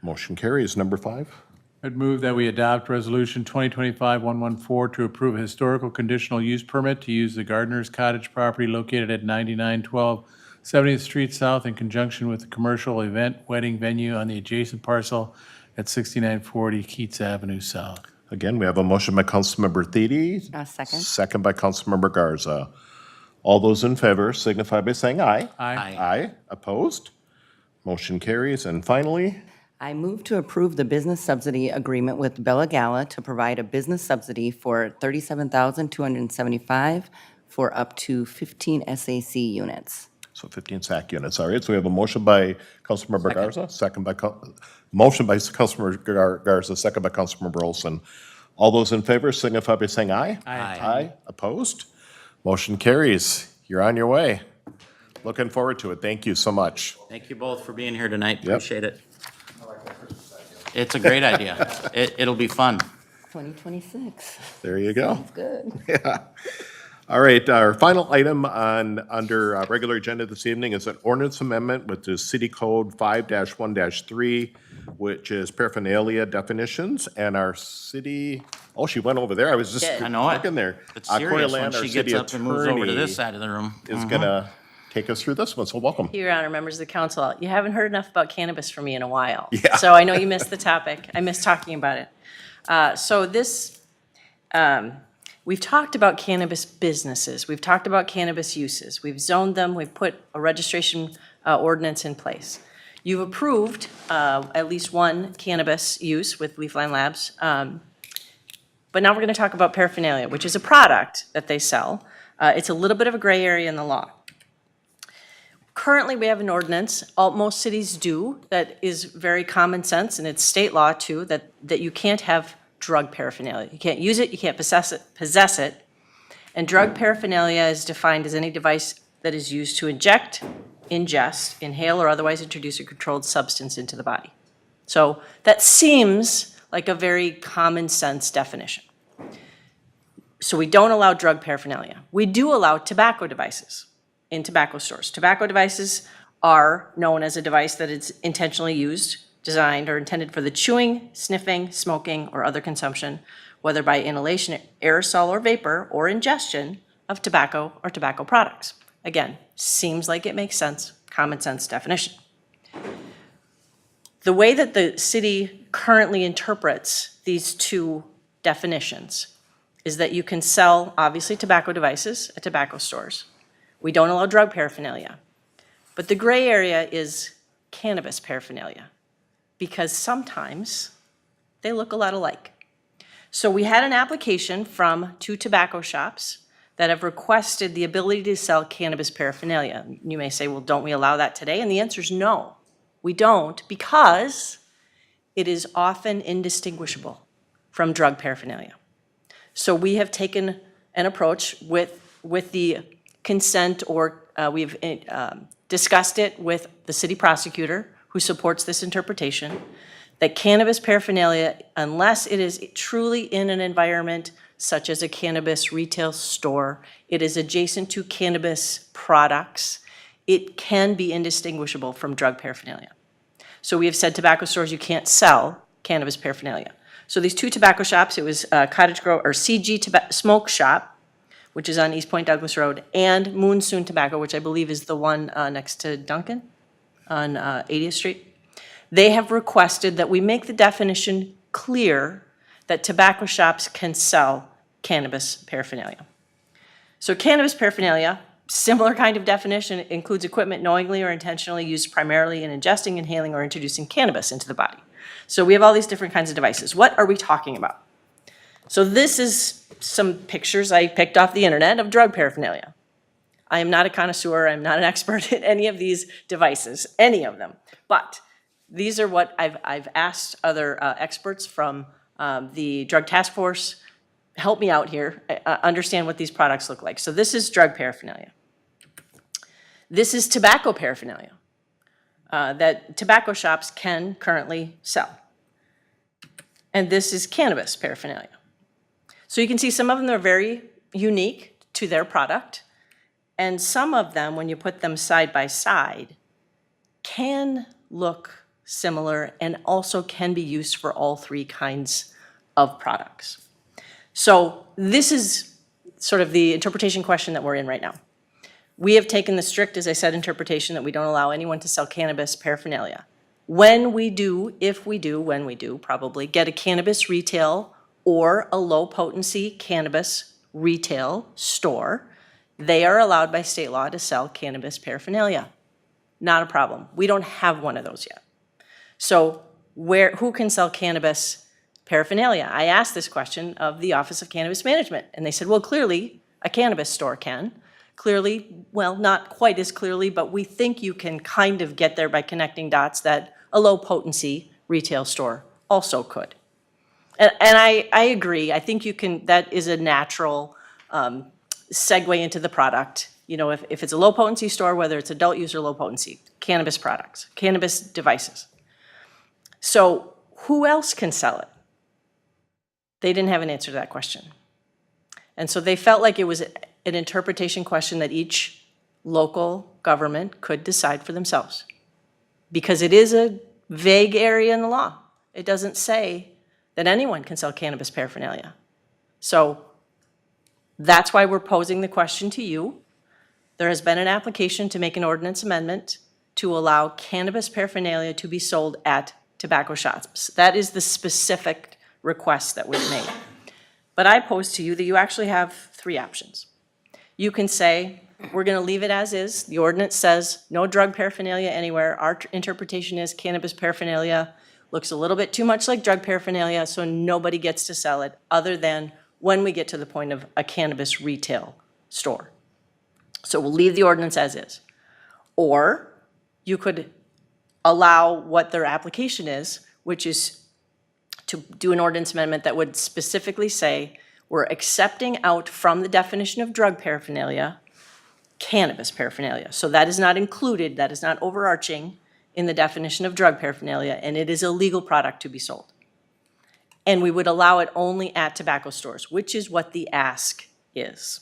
Motion carries. Number 5. I'd move that we adopt Resolution 2025-114 to approve a historical conditional use permit to use the Gardener's Cottage property located at 9912 70th Street South in conjunction with the commercial event wedding venue on the adjacent parcel at 6940 Keats Avenue South. Again, we have a motion by Councilmember Thiede. Second. Second by Councilmember Garza. All those in favor signify by saying aye. Aye. Aye, opposed? Motion carries. And finally, I move to approve the business subsidy agreement with Bella Gala to provide a business subsidy for $37,275 for up to 15 SAC units. so 15 SAC units. All right, so we have a motion by Councilmember Garza, motion by Councilmember Garza, second by Councilmember Olson. All those in favor signify by saying aye. Aye. Aye, opposed? Motion carries. You're on your way. Looking forward to it. Thank you so much. Thank you both for being here tonight. Yep. Appreciate it. It's a great idea. It'll be fun. 2026. There you go. Good. All right, our final item under regular agenda this evening is an ordinance amendment with the City Code 5-1-3, which is paraphernalia definitions, and our city, oh, she went over there. I was just I know it. looking there. It's Corey serious when Land, our she gets city up and moves over to attorney, this side of the room. is gonna take us through this one, so welcome. Your Honor, members of the council, you haven't heard enough about cannabis from me in a while. Yeah. So I know you missed the topic. I missed talking about it. We've talked about cannabis businesses. We've talked about cannabis uses. We've zoned them. We've put a registration ordinance in place. You've approved at least one cannabis use with Leafline Labs. But now we're going to talk about paraphernalia, which is a product that they sell. It's a little bit of a gray area in the law. Currently, we have an ordinance, most cities do, that is very common sense, and it's state law too, that you can't have drug paraphernalia. You can't use it, you can't possess it. And drug paraphernalia is defined as any device that is used to inject, ingest, inhale, or otherwise introduce a controlled substance into the body. So that seems like a very common sense definition. So we don't allow drug paraphernalia. We do allow tobacco devices in tobacco stores. Tobacco devices are known as a device that is intentionally used, designed, or intended for the chewing, sniffing, smoking, or other consumption, whether by inhalation, aerosol, or vapor, or ingestion of tobacco or tobacco products. Again, seems like it makes sense, common sense definition. The way that the city currently interprets these two definitions is that you can sell, obviously, tobacco devices at tobacco stores. We don't allow drug paraphernalia. But the gray area is cannabis paraphernalia, because sometimes they look a lot alike. So we had an application from 2 tobacco shops that have requested the ability to sell cannabis paraphernalia. You may say, well, don't we allow that today? And the answer is no, we don't, because it is often indistinguishable from drug paraphernalia. So we have taken an approach with the consent, or we've discussed it with the city prosecutor who supports this interpretation, that cannabis paraphernalia, unless it is truly in an environment such as a cannabis retail store, it is adjacent to cannabis products, it can be indistinguishable from drug paraphernalia. So we have said tobacco stores, you can't sell cannabis paraphernalia. So these 2 tobacco shops, it was Cottage Grow, or CG Smoke Shop, which is on East Point Douglas Road, and Moonsoon Tobacco, which I believe is the one next to Duncan on 80th Street. They have requested that we make the definition clear that tobacco shops can sell cannabis paraphernalia. So cannabis paraphernalia, similar kind of definition, includes equipment knowingly or intentionally used primarily in ingesting, inhaling, or introducing cannabis into the body. So we have all these different kinds of devices. What are we talking about? So this is some pictures I picked off the internet of drug paraphernalia. I am not a connoisseur, I'm not an expert in any of these devices, any of them. But these are what I've asked other experts from the Drug Task Force, help me out here, understand what these products look like. So this is drug paraphernalia. This is tobacco paraphernalia that tobacco shops can currently sell. And this is cannabis paraphernalia. So you can see some of them are very unique to their product, and some of them, when you put them side by side, can look similar and also can be used for all three kinds of products. So this is sort of the interpretation question that we're in right now. We have taken the strict, as I said, interpretation that we don't allow anyone to sell cannabis paraphernalia. When we do, when we do, probably, get a cannabis retail or a low-potency cannabis retail store, they are allowed by state law to sell cannabis paraphernalia. Not a problem. We don't have one of those yet. So who can sell cannabis paraphernalia? I asked this question of the Office of Cannabis Management, and they said, well, clearly, a cannabis store can. Clearly, well, not quite as clearly, but we think you can kind of get there by connecting dots that a low-potency retail store also could. And I agree. I think you can, that is a natural segue into the product. You know, if it's a low-potency store, whether it's adult use or low-potency, cannabis products, cannabis devices. So who else can sell it? They didn't have an answer to that question. And so they felt like it was an interpretation question that each local government could decide for themselves. Because it is a vague area in the law. It doesn't say that anyone can sell cannabis paraphernalia. So that's why we're posing the question to you. There has been an application to make an ordinance amendment to allow cannabis paraphernalia to be sold at tobacco shops. That is the specific request that was made. But I pose to you that you actually have three options. You can say, we're going to leave it as is. The ordinance says no drug paraphernalia anywhere. Our interpretation is cannabis paraphernalia looks a little bit too much like drug paraphernalia, so nobody gets to sell it other than when we get to the point of a cannabis retail store. So we'll leave the ordinance as is. Or you could allow what their application is, which is to do an ordinance amendment that would specifically say we're accepting out from the definition of drug paraphernalia cannabis paraphernalia. So that is not included, that is not overarching in the definition of drug paraphernalia, and it is a legal product to be sold. And we would allow it only at tobacco stores, which is what the ask is.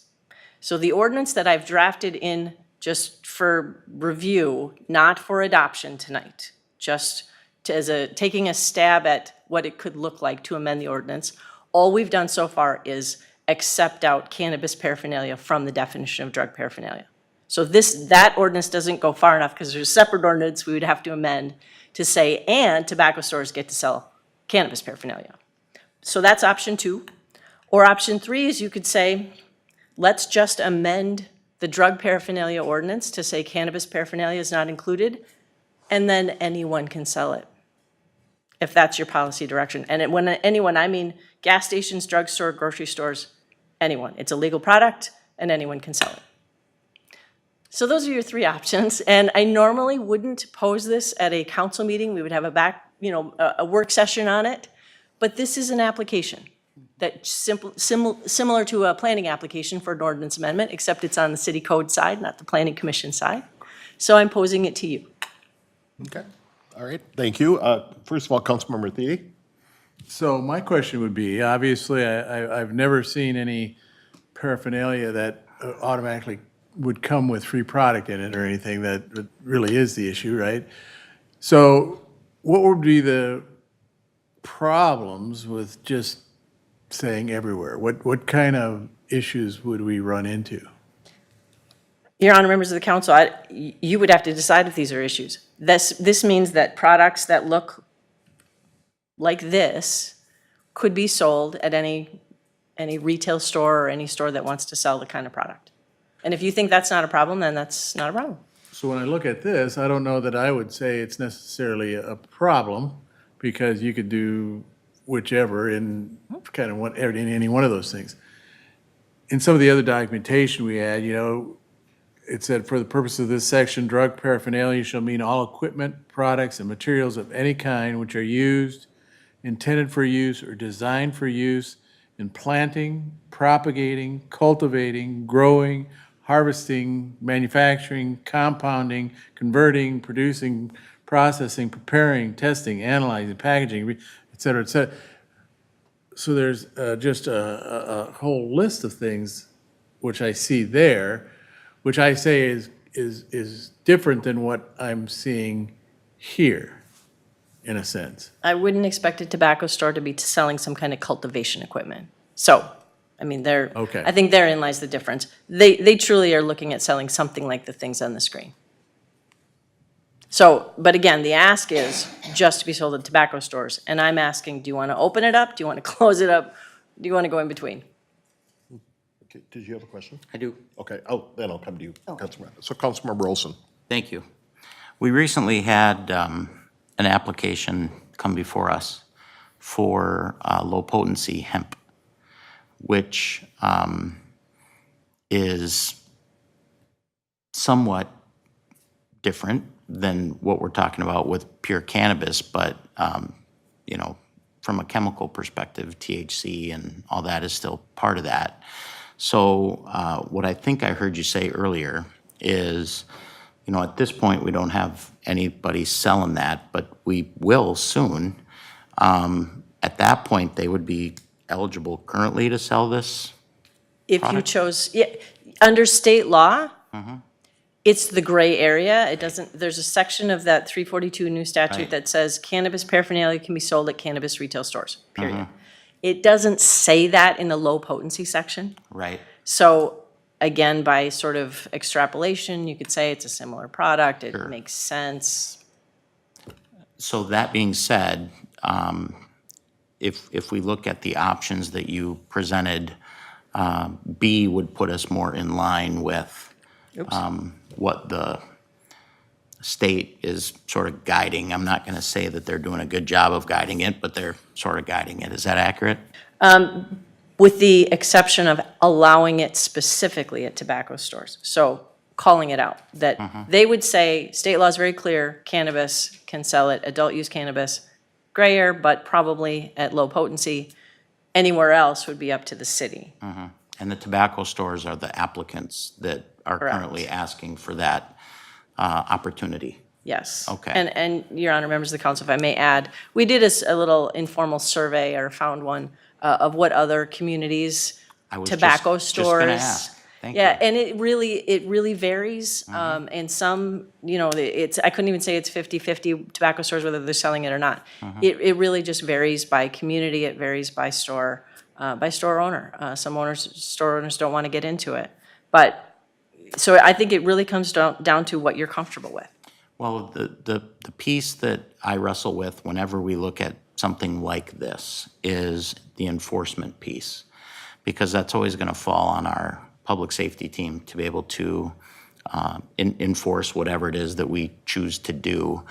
So the ordinance that I've drafted in just for review, not for adoption tonight, just taking a stab at what it could look like to amend the ordinance, all we've done so far is accept out cannabis paraphernalia from the definition of drug paraphernalia. So that ordinance doesn't go far enough because there's a separate ordinance we would have to amend to say, and tobacco stores get to sell cannabis paraphernalia. So that's option 2. Or option 3 is you could say, let's just amend the drug paraphernalia ordinance to say cannabis paraphernalia is not included, and then anyone can sell it, if that's your policy direction. And when anyone, I mean gas stations, drugstore, grocery stores, anyone. It's a legal product, and anyone can sell it. So those are your 3 options, and I normally wouldn't pose this at a council meeting. We would have a work session on it, but this is an application that's similar to a planning application for an ordinance amendment, except it's on the city code side, not the planning commission side. So I'm posing it to you. Okay, all right, thank you. First of all, Councilmember Thiede. So my question would be, obviously, I've never seen any paraphernalia that automatically would come with free product in it or anything that really is the issue, right? So what would be the problems with just saying everywhere? What kind of issues would we run into? Your Honor, members of the council, you would have to decide if these are issues. This means that products that look like this could be sold at any retail store or any store that wants to sell the kind of product. And if you think that's not a problem, then that's not a problem. So when I look at this, I don't know that I would say it's necessarily a problem, because you could do whichever in kind of in any one of those things. In some of the other documentation we had, it said, for the purpose of this section, drug paraphernalia shall mean all equipment, products, and materials of any kind which are used intended for use or designed for use in planting, propagating, cultivating, growing, harvesting, manufacturing, compounding, converting, producing, processing, preparing, testing, analyzing, packaging, et cetera, et cetera. So there's just a whole list of things which I see there, which I say is different than what I'm seeing here, in a sense. I wouldn't expect a tobacco store to be selling some kind of cultivation equipment. So, I mean, Okay. I think therein lies the difference. They truly are looking at selling something like the things on the screen. So, but again, the ask is just to be sold at tobacco stores. And I'm asking, do you want to open it up? Do you want to close it up? Do you want to go in between? Okay, did you have a question? I do. Okay, then I'll come to you, Councilmember. So Councilmember Olson. Thank you. We recently had an application come before us for low-potency hemp, which is somewhat different than what we're talking about with pure cannabis, but, you know, from a chemical perspective, THC and all that is still part of that. So what I think I heard you say earlier is, you know, at this point, we don't have anybody selling that, but we will soon. At that point, they would be eligible currently to sell this? If you Product? chose, yeah, under state law, it's the gray area. It doesn't, there's a section of that 342 new statute Right. that says cannabis paraphernalia can be sold at cannabis retail stores, period. It doesn't say that in the low potency section. Right. So again, by sort of extrapolation, you could say it's a similar product. It Sure. makes sense. So that being said, if we look at the options that you presented, B would put us more in line with what the state is sort of guiding. I'm not going to say that they're doing a good job of guiding it, but they're sort of guiding it. Is that accurate? With the exception of allowing it specifically at tobacco stores. So calling it out, that they would say, state law is very clear, cannabis can sell it, adult use cannabis, grayer, but probably at low potency. Anywhere else would be up to the city. And the tobacco stores are the applicants that are Correct. currently asking for that opportunity. Yes. Okay. And Your Honor, members of the council, if I may add, we did a little informal survey, or found one, of what other communities, I was tobacco just stores. gonna ask. Thank Yeah, you. and it really varies. And some, you know, I couldn't even say it's 50-50 tobacco stores, whether they're selling it or not. It really just varies by community. It varies by store owner. Some store owners don't want to get into it. But, so I think it really comes down to what you're comfortable with. Well, the piece that I wrestle with whenever we look at something like this is the enforcement piece, because that's always going to fall on our public safety team to be able to enforce whatever it is that we choose to do.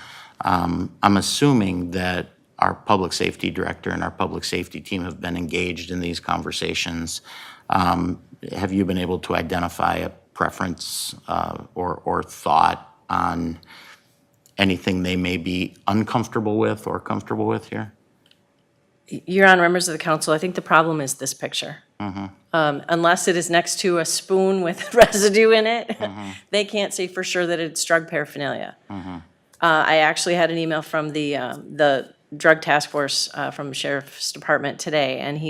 I'm assuming that our public safety director and our public safety team have been engaged in these conversations. Have you been able to identify a preference or thought on anything they may be uncomfortable with or comfortable with here? Your Honor, members of the council, I think the problem is this picture. Unless it is next to a spoon with residue in it, they can't say for sure that it's drug paraphernalia. I actually had an email from the drug task force from the sheriff's department today, and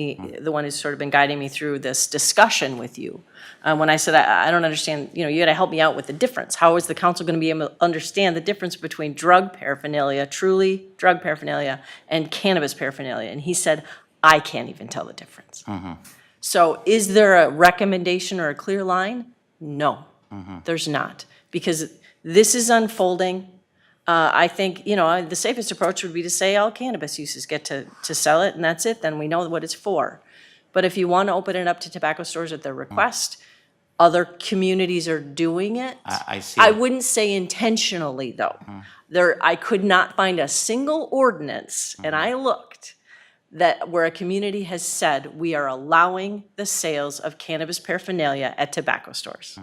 the one who's sort of been guiding me through this discussion with you. When I said, I don't understand, you know, you gotta help me out with the difference. How is the council gonna be able to understand the difference between drug paraphernalia, truly drug paraphernalia, and cannabis paraphernalia? And he said, I can't even tell the difference. So is there a recommendation or a clear line? No, there's not, because this is unfolding. I think, you know, the safest approach would be to say all cannabis uses get to sell it, and that's it, then we know what it's for. But if you want to open it up to tobacco stores at their request, other communities are doing it. I see. I wouldn't say intentionally, though. I could not find a single ordinance, and I looked, where a community has said, we are allowing the sales of cannabis paraphernalia at tobacco stores.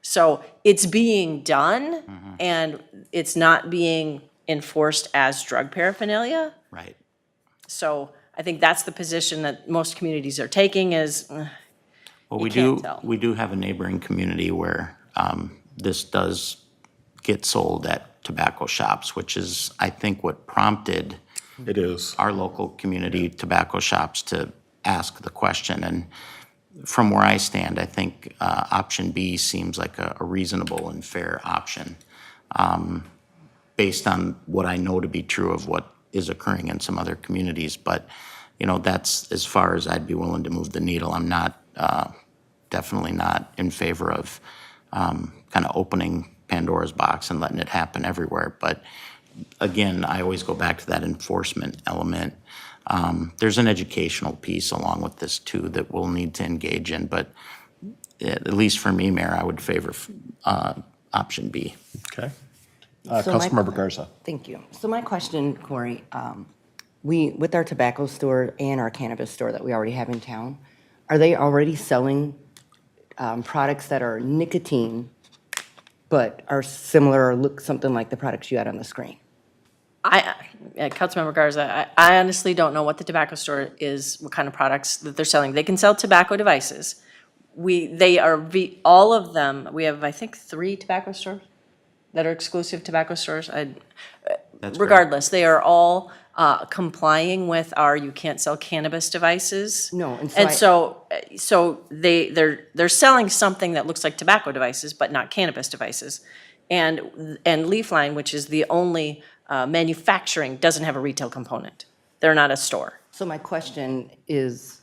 So it's being done, and it's not being enforced as drug paraphernalia. Right. So I think that's the position that most communities are taking is, Well, You can't tell. we do have a neighboring community where this does get sold at tobacco shops, which is, I think, what prompted It is. our local community tobacco shops to ask the question. And from where I stand, I think option B seems like a reasonable and fair option, based on what I know to be true of what is occurring in some other communities. But, you know, that's as far as I'd be willing to move the needle. I'm not, definitely not in favor of kind of opening Pandora's box and letting it happen everywhere. But again, I always go back to that enforcement element. There's an educational piece along with this too that we'll need to engage in, but at least for me, Mayor, I would favor option B. Okay. So my- Councilmember Garza. Thank you. So my question, Corey, with our tobacco store and our cannabis store that we already have in town, are they already selling products that are nicotine but are similar or look something like the products you had on the screen? Councilmember Garza, I honestly don't know what the tobacco store is, what kind of products that they're selling. They can sell tobacco devices. All of them, we have, I think, 3 tobacco stores that are exclusive tobacco stores. That's Regardless, they are all complying with our you can't sell cannabis devices. No, and so And I- so they're selling something that looks like tobacco devices, but not cannabis devices. And Leafline, which is the only manufacturing, doesn't have a retail component. They're not a store. So my question is,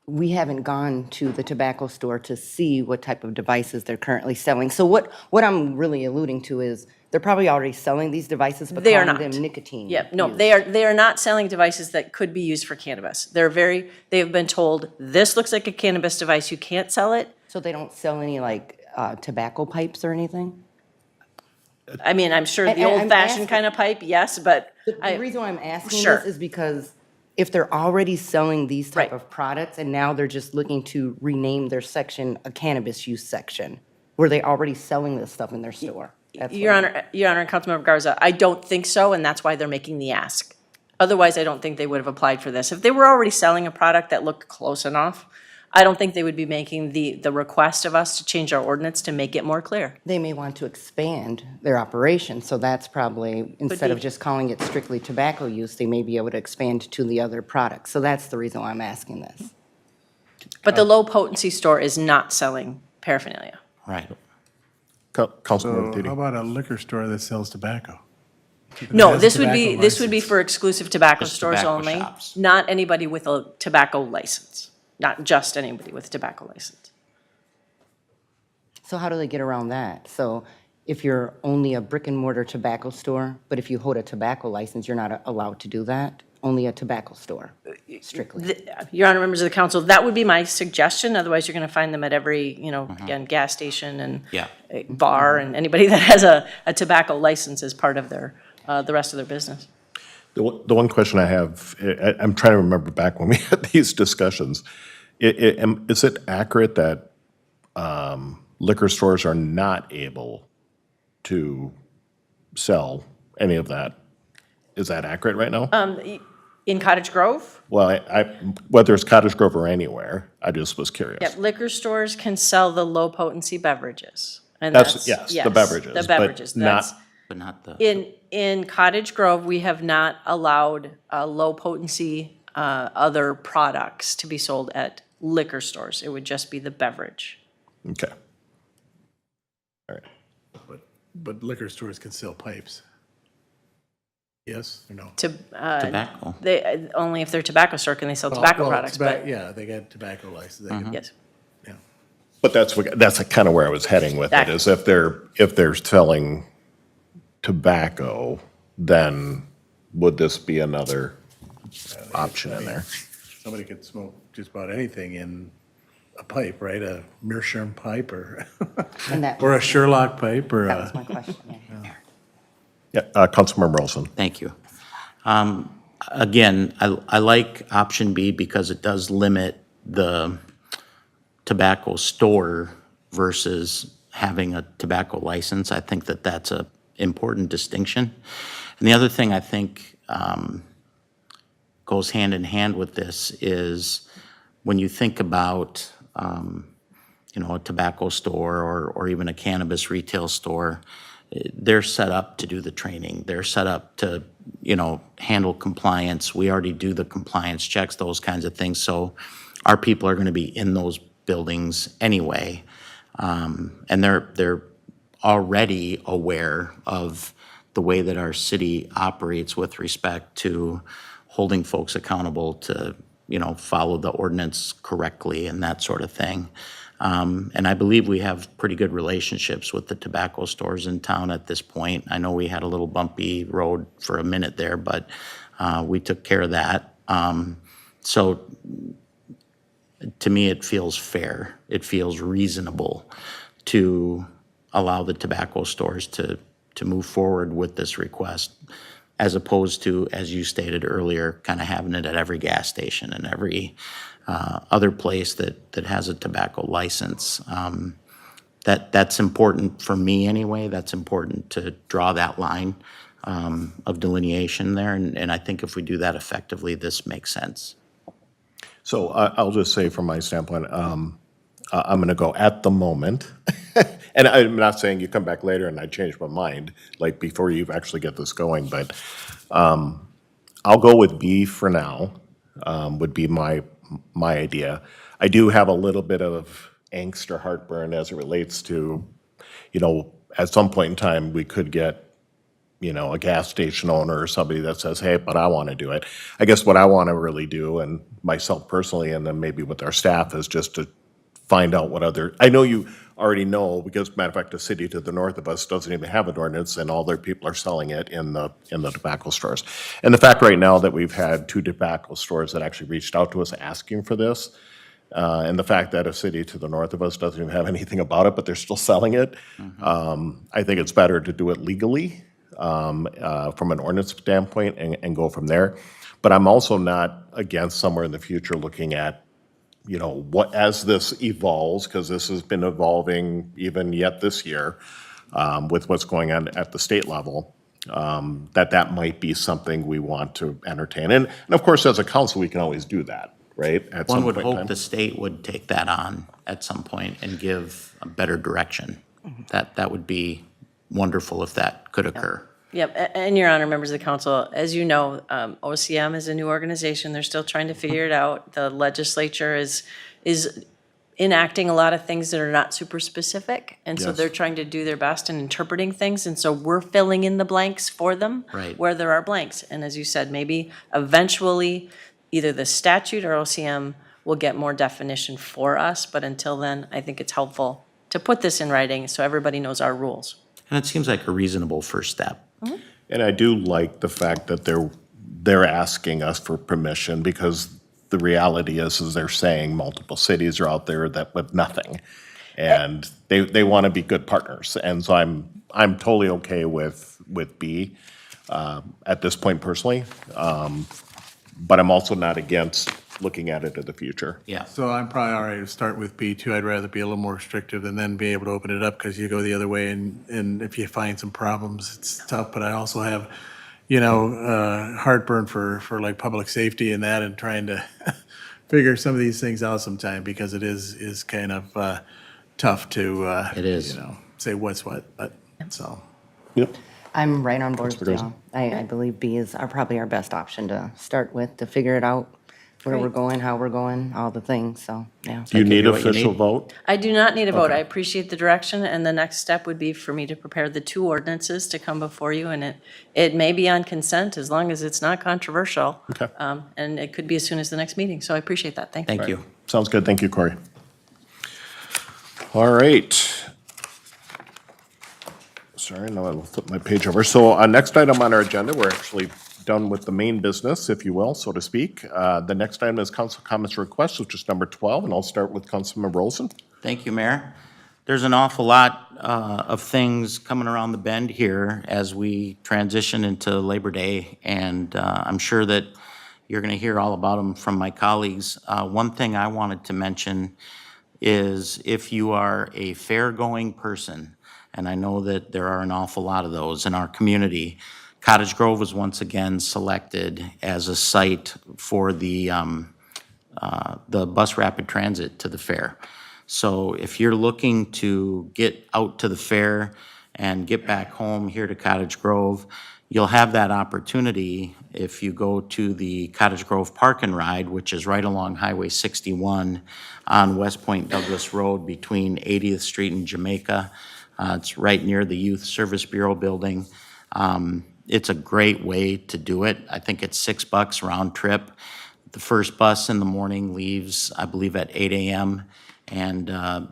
we haven't gone to the tobacco store to see what type of devices they're currently selling. So what I'm really alluding to is, they're probably already selling these devices, but They are calling not. them nicotine. Yeah, no, use. they are not selling devices that could be used for cannabis. They have been told, this looks like a cannabis device, you can't sell it. So they don't sell any like tobacco pipes or anything? I mean, I'm sure the And I'm old-fashioned asking- kind of pipe, yes, but The reason why I'm asking Sure. this is because if they're already selling these type Right. of products and now they're just looking to rename their section a cannabis use section, were they already selling this stuff in their store? That's Your what Honor, and Councilmember Garza, I don't think so, and that's why they're making the ask. Otherwise, I don't think they would have applied for this. If they were already selling a product that looked close enough, I don't think they would be making the request of us to change our ordinance to make it more clear. They may want to expand their operation, so that's probably, instead of be. just calling it strictly tobacco use, they may be able to expand to the other products. So that's the reason why I'm asking this. But the low-potency store is not selling paraphernalia. Right. Councilmember So Thiede. how about a liquor store that sells tobacco? No, has this would tobacco be license. for exclusive tobacco Just stores tobacco only, shops. not anybody with a tobacco license, not just anybody with a tobacco license. So how do they get around that? So if you're only a brick and mortar tobacco store, but if you hold a tobacco license, you're not allowed to do that? Only a tobacco store, strictly? Your Honor, members of the council, that would be my suggestion, otherwise you're gonna find them at every, again, gas station and Yeah. bar, and anybody that has a tobacco license as part of their, the rest of their business. The one question I have, I'm trying to remember back when we had these discussions. Is it accurate that liquor stores are not able to sell any of that? Is that accurate right now? In Cottage Grove, Well, whether it's Cottage Grove or anywhere, I just was curious. yep, liquor stores can sell the low-potency beverages. And That's, yes, the beverages. The beverages, But not, that's, But not the. in Cottage Grove, we have not allowed low-potency other products to be sold at liquor stores. It would just be the beverage. okay. All right. But liquor stores can sell pipes. Yes or no? Tobacco. They, only if they're tobacco store can they sell tobacco Well, products, but, Yeah, they got tobacco license. They can- yes. yeah. But that's kind of where I was heading with it, is if they're selling tobacco, then would this be another option in there? Somebody could smoke just about anything in a pipe, right? A meerschaum pipe or, And that or a Sherlock pipe or that was a, my question. Yeah, Councilmember Olson. Thank you. Again, I like option B because it does limit the tobacco store versus having a tobacco license. I think that that's a important distinction. And the other thing I think goes hand in hand with this is when you think about, a tobacco store or even a cannabis retail store, they're set up to do the training. They're set up to, handle compliance. We already do the compliance checks, those kinds of things. So our people are going to be in those buildings anyway. And they're already aware of the way that our city operates with respect to holding folks accountable to, follow the ordinance correctly and that sort of thing. And I believe we have pretty good relationships with the tobacco stores in town at this point. I know we had a little bumpy road for a minute there, but we took care of that. So to me, it feels fair. It feels reasonable to allow the tobacco stores to move forward with this request, as opposed to, as you stated earlier, kind of having it at every gas station and every other place that has a tobacco license. That's important for me anyway. That's important to draw that line of delineation there. And I think if we do that effectively, this makes sense. So I'll just say from my standpoint, I'm going to go at the moment. And I'm not saying you come back later and I change my mind, like before you actually get this going, but I'll go with B for now, would be my idea. I do have a little bit of angst or heartburn as it relates to, at some point in time, we could get, a gas station owner or somebody that says, hey, but I want to do it. I guess what I want to really do, and myself personally, and then maybe with our staff, is just to find out what other, I know you already know, because matter of fact, the city to the north of us doesn't even have an ordinance, and all their people are selling it in the tobacco stores. And the fact right now that we've had 2 tobacco stores that actually reached out to us asking for this, and the fact that a city to the north of us doesn't even have anything about it, but they're still selling it, I think it's better to do it legally from an ordinance standpoint and go from there. But I'm also not against somewhere in the future looking at, what, as this evolves, because this has been evolving even yet this year with what's going on at the state level, that might be something we want to entertain. And of course, as a council, we can always do that, right? At One some would point in hope time. the state would take that on at some point and give a better direction. That would be wonderful if that could occur. Yep, and Your Honor, members of the council, as you know, OCM is a new organization. They're still trying to figure it out. The legislature is enacting a lot of things that are not super specific. And so Yes. they're trying to do their best in interpreting things. And so we're filling in the blanks for them. Right. Where there are blanks. And as you said, maybe eventually either the statute or OCM will get more definition for us. But until then, I think it's helpful to put this in writing so everybody knows our rules. And it seems like a reasonable first step. And I do like the fact that they're asking us for permission, because the reality is they're saying multiple cities are out there that with nothing, and they want to be good partners. And so I'm totally okay with B at this point personally, but I'm also not against looking at it in the future. Yeah. So I'm probably all right to start with B2. I'd rather be a little more restrictive and then be able to open it up, because you go the other way and if you find some problems, it's tough. But I also have, heartburn for like public safety and that, and trying to figure some of these things out sometime, because it is kind of tough to, It is. say what's what, but, so. Yep. I'm right on board with Garza. y'all. I believe B is probably our best option to start with, to figure it out, where we're going, how we're going, all the things, so, yeah. Do you need what you official need. vote? I do not need a vote. I appreciate the direction, and the next step would be for me to prepare the 2 ordinances to come before you, and it may be on consent as long as it's not controversial. Okay. And it could be as soon as the next meeting, so I appreciate that. Thank you. Thank you. Sounds good. Thank you, Corey. All right. Sorry, now I'll flip my page over. So next item on our agenda, we're actually done with the main business, if you will, so to speak. The next item is council comments requests, which is number 12, and I'll start with Councilmember Olson. Thank you, Mayor. There's an awful lot of things coming around the bend here as we transition into Labor Day, and I'm sure that you're going to hear all about them from my colleagues. One thing I wanted to mention is if you are a fair-going person, and I know that there are an awful lot of those in our community, Cottage Grove was once again selected as a site for the bus rapid transit to the fair. So if you're looking to get out to the fair and get back home here to Cottage Grove, you'll have that opportunity if you go to the Cottage Grove Park and Ride, which is right along Highway 61 on West Point Douglas Road between 80th Street and Jamaica. It's right near the Youth Service Bureau building. It's a great way to do it. I think it's $6 round trip. The first bus in the morning leaves, I believe, at 8 a.m., and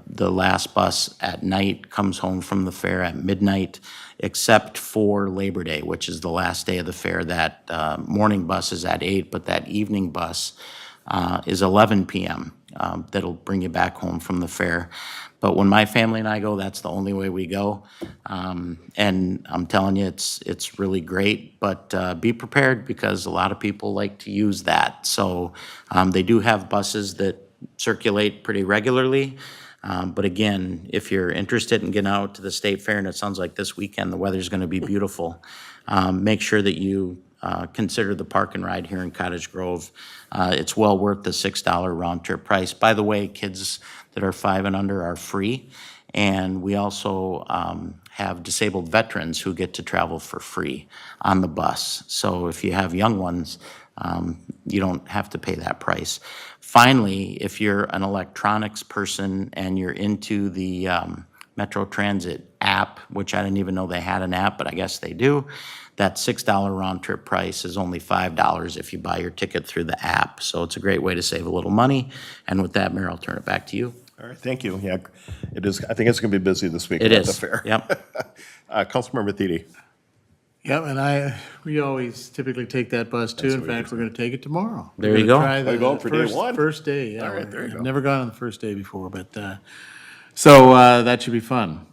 the last bus at night comes home from the fair at midnight, except for Labor Day, which is the last day of the fair. That morning bus is at 8, but that evening bus is 11 p.m. That'll bring you back home from the fair. But when my family and I go, that's the only way we go. And I'm telling you, it's really great, but be prepared because a lot of people like to use that. So they do have buses that circulate pretty regularly. But again, if you're interested in getting out to the state fair, and it sounds like this weekend the weather's going to be beautiful, make sure that you consider the park and ride here in Cottage Grove. It's well worth the $6 round trip price. By the way, kids that are 5 and under are free. And we also have disabled veterans who get to travel for free on the bus. So if you have young ones, you don't have to pay that price. Finally, if you're an electronics person and you're into the Metro Transit app, which I didn't even know they had an app, but I guess they do, that $6 round trip price is only $5 if you buy your ticket through the app. So it's a great way to save a little money. And with that, Mayor, I'll turn it back to you. All right, thank you. Yeah, it is, I think it's going to be busy this week It at the is. fair. Yep. Councilmember Thiede. Yep, and we always typically take that bus too. In fact, we're gonna take it tomorrow. There We're you gonna go. try Are you the going for day one? First day, yeah. All right, there you I've go. never gone on the first day before, but, so that should be fun.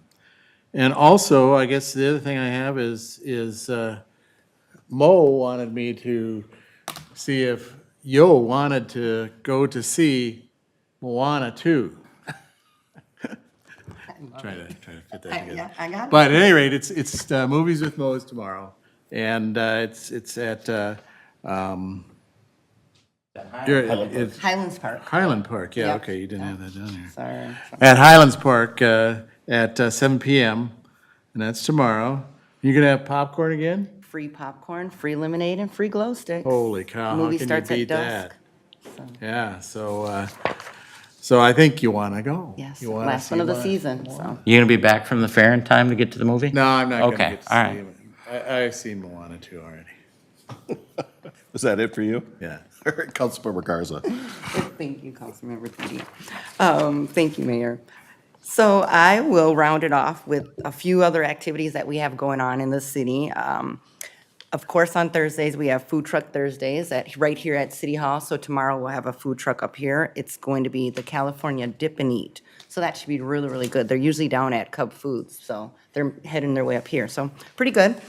And also, I guess the other thing I have is Mo wanted me to see if Yo wanted to go to see Moana 2. Try to fit that together. Yeah, I got it. But at any rate, it's Movies with Mo is tomorrow, and it's at it's Highlands Park, Highland Park. Yeah, Yep. okay, you didn't have that down here. sorry. At Highlands Park at 7 p.m. and that's tomorrow. You gonna have popcorn again? Free popcorn, free lemonade, and free glow sticks. Holy cow! Movie How can starts you at beat dusk. that? Yeah. So I think you want to go. Yes, You wanna last see one of the Moana. season, so. You gonna be back from the fair in time to get to the movie? No, I'm not gonna Okay, get to all see right. it. I've seen Moana 2 already. Is that it for you? Yeah. All right, Councilmember Garza. Thank you, Councilmember Thiede. Thank you, Mayor. So I will round it off with a few other activities that we have going on in the city. Of course, on Thursdays, we have Food Truck Thursdays right here at City Hall. So tomorrow we'll have a food truck up here. It's going to be the California Dip and Eat. So that should be really, really good. They're usually down at Cub Foods, so they're heading their way up here. So pretty good.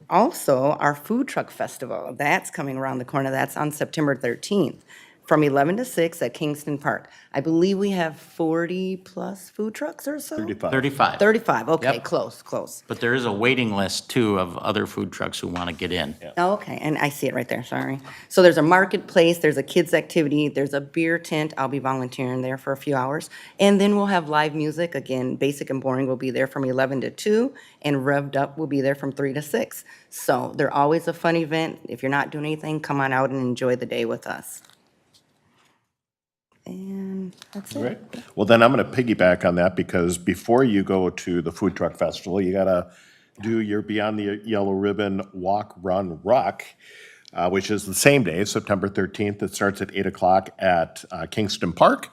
Also, our Food Truck Festival, that's coming around the corner. That's on September 13th from 11 to 6 at Kingston Park. I believe we have 40-plus food trucks or so? 35. 35. 35, okay, Yep. close. But there is a waiting list too of other food trucks who want to get in. Oh, okay, and I see it right there, sorry. So there's a marketplace, there's a kids' activity, there's a beer tent. I'll be volunteering there for a few hours. And then we'll have live music. Again, Basic and Boring will be there from 11 to 2, and Revved Up will be there from 3 to 6. So they're always a fun event. If you're not doing anything, come on out and enjoy the day with us. And that's it. Great. Well, then I'm going to piggyback on that because before you go to the Food Truck Festival, you got to do your Beyond the Yellow Ribbon Walk, Run, Rock, which is the same day, September 13th. It starts at 8 o'clock at Kingston Park.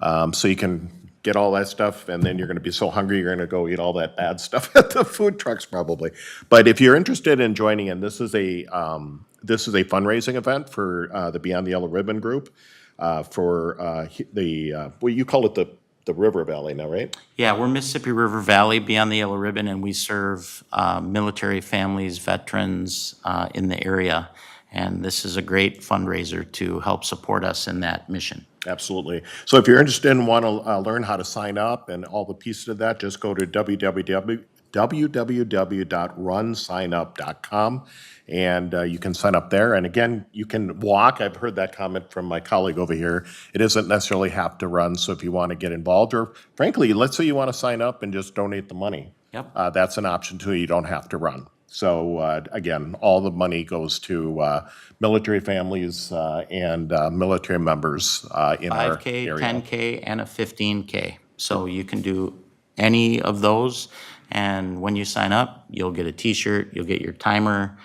So you can get all that stuff, and then you're going to be so hungry, you're going to go eat all that bad stuff at the food trucks probably. But if you're interested in joining in, this is a fundraising event for the Beyond the Yellow Ribbon group. For well, you call it the River Valley now, right? Yeah, we're Mississippi River Valley Beyond the Yellow Ribbon, and we serve military families, veterans in the area. And this is a great fundraiser to help support us in that mission. Absolutely. So if you're interested and want to learn how to sign up and all the pieces of that, just go to www.runsignup.com, and you can sign up there. And again, you can walk. I've heard that comment from my colleague over here. It doesn't necessarily have to run, so if you want to get involved, or frankly, let's say you want to sign up and just donate the money. Yep. That's an option too. You don't have to run. So again, all the money goes to military families and military members in our 5K, area. 10K, and a 15K. So you can do any of those, and when you sign up, you'll get a T-shirt, you'll get your timer,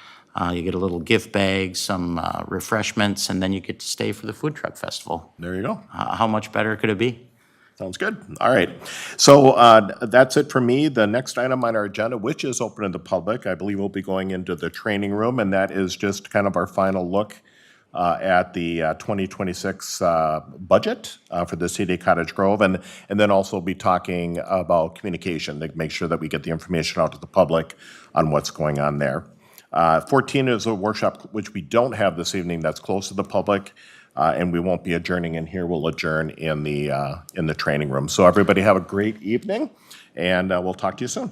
you get a little gift bag, some refreshments, and then you get to stay for the food truck festival. There you go. How much better could it be? Sounds good. All right. So that's it for me. The next item on our agenda, which is open to the public, I believe we'll be going into the training room, and that is just kind of our final look at the 2026 budget for the city of Cottage Grove, and then also be talking about communication to make sure that we get the information out to the public on what's going on there. 14 is a workshop which we don't have this evening that's close to the public, and we won't be adjourning in here. We'll adjourn in the training room. So everybody have a great evening, and we'll talk to you soon.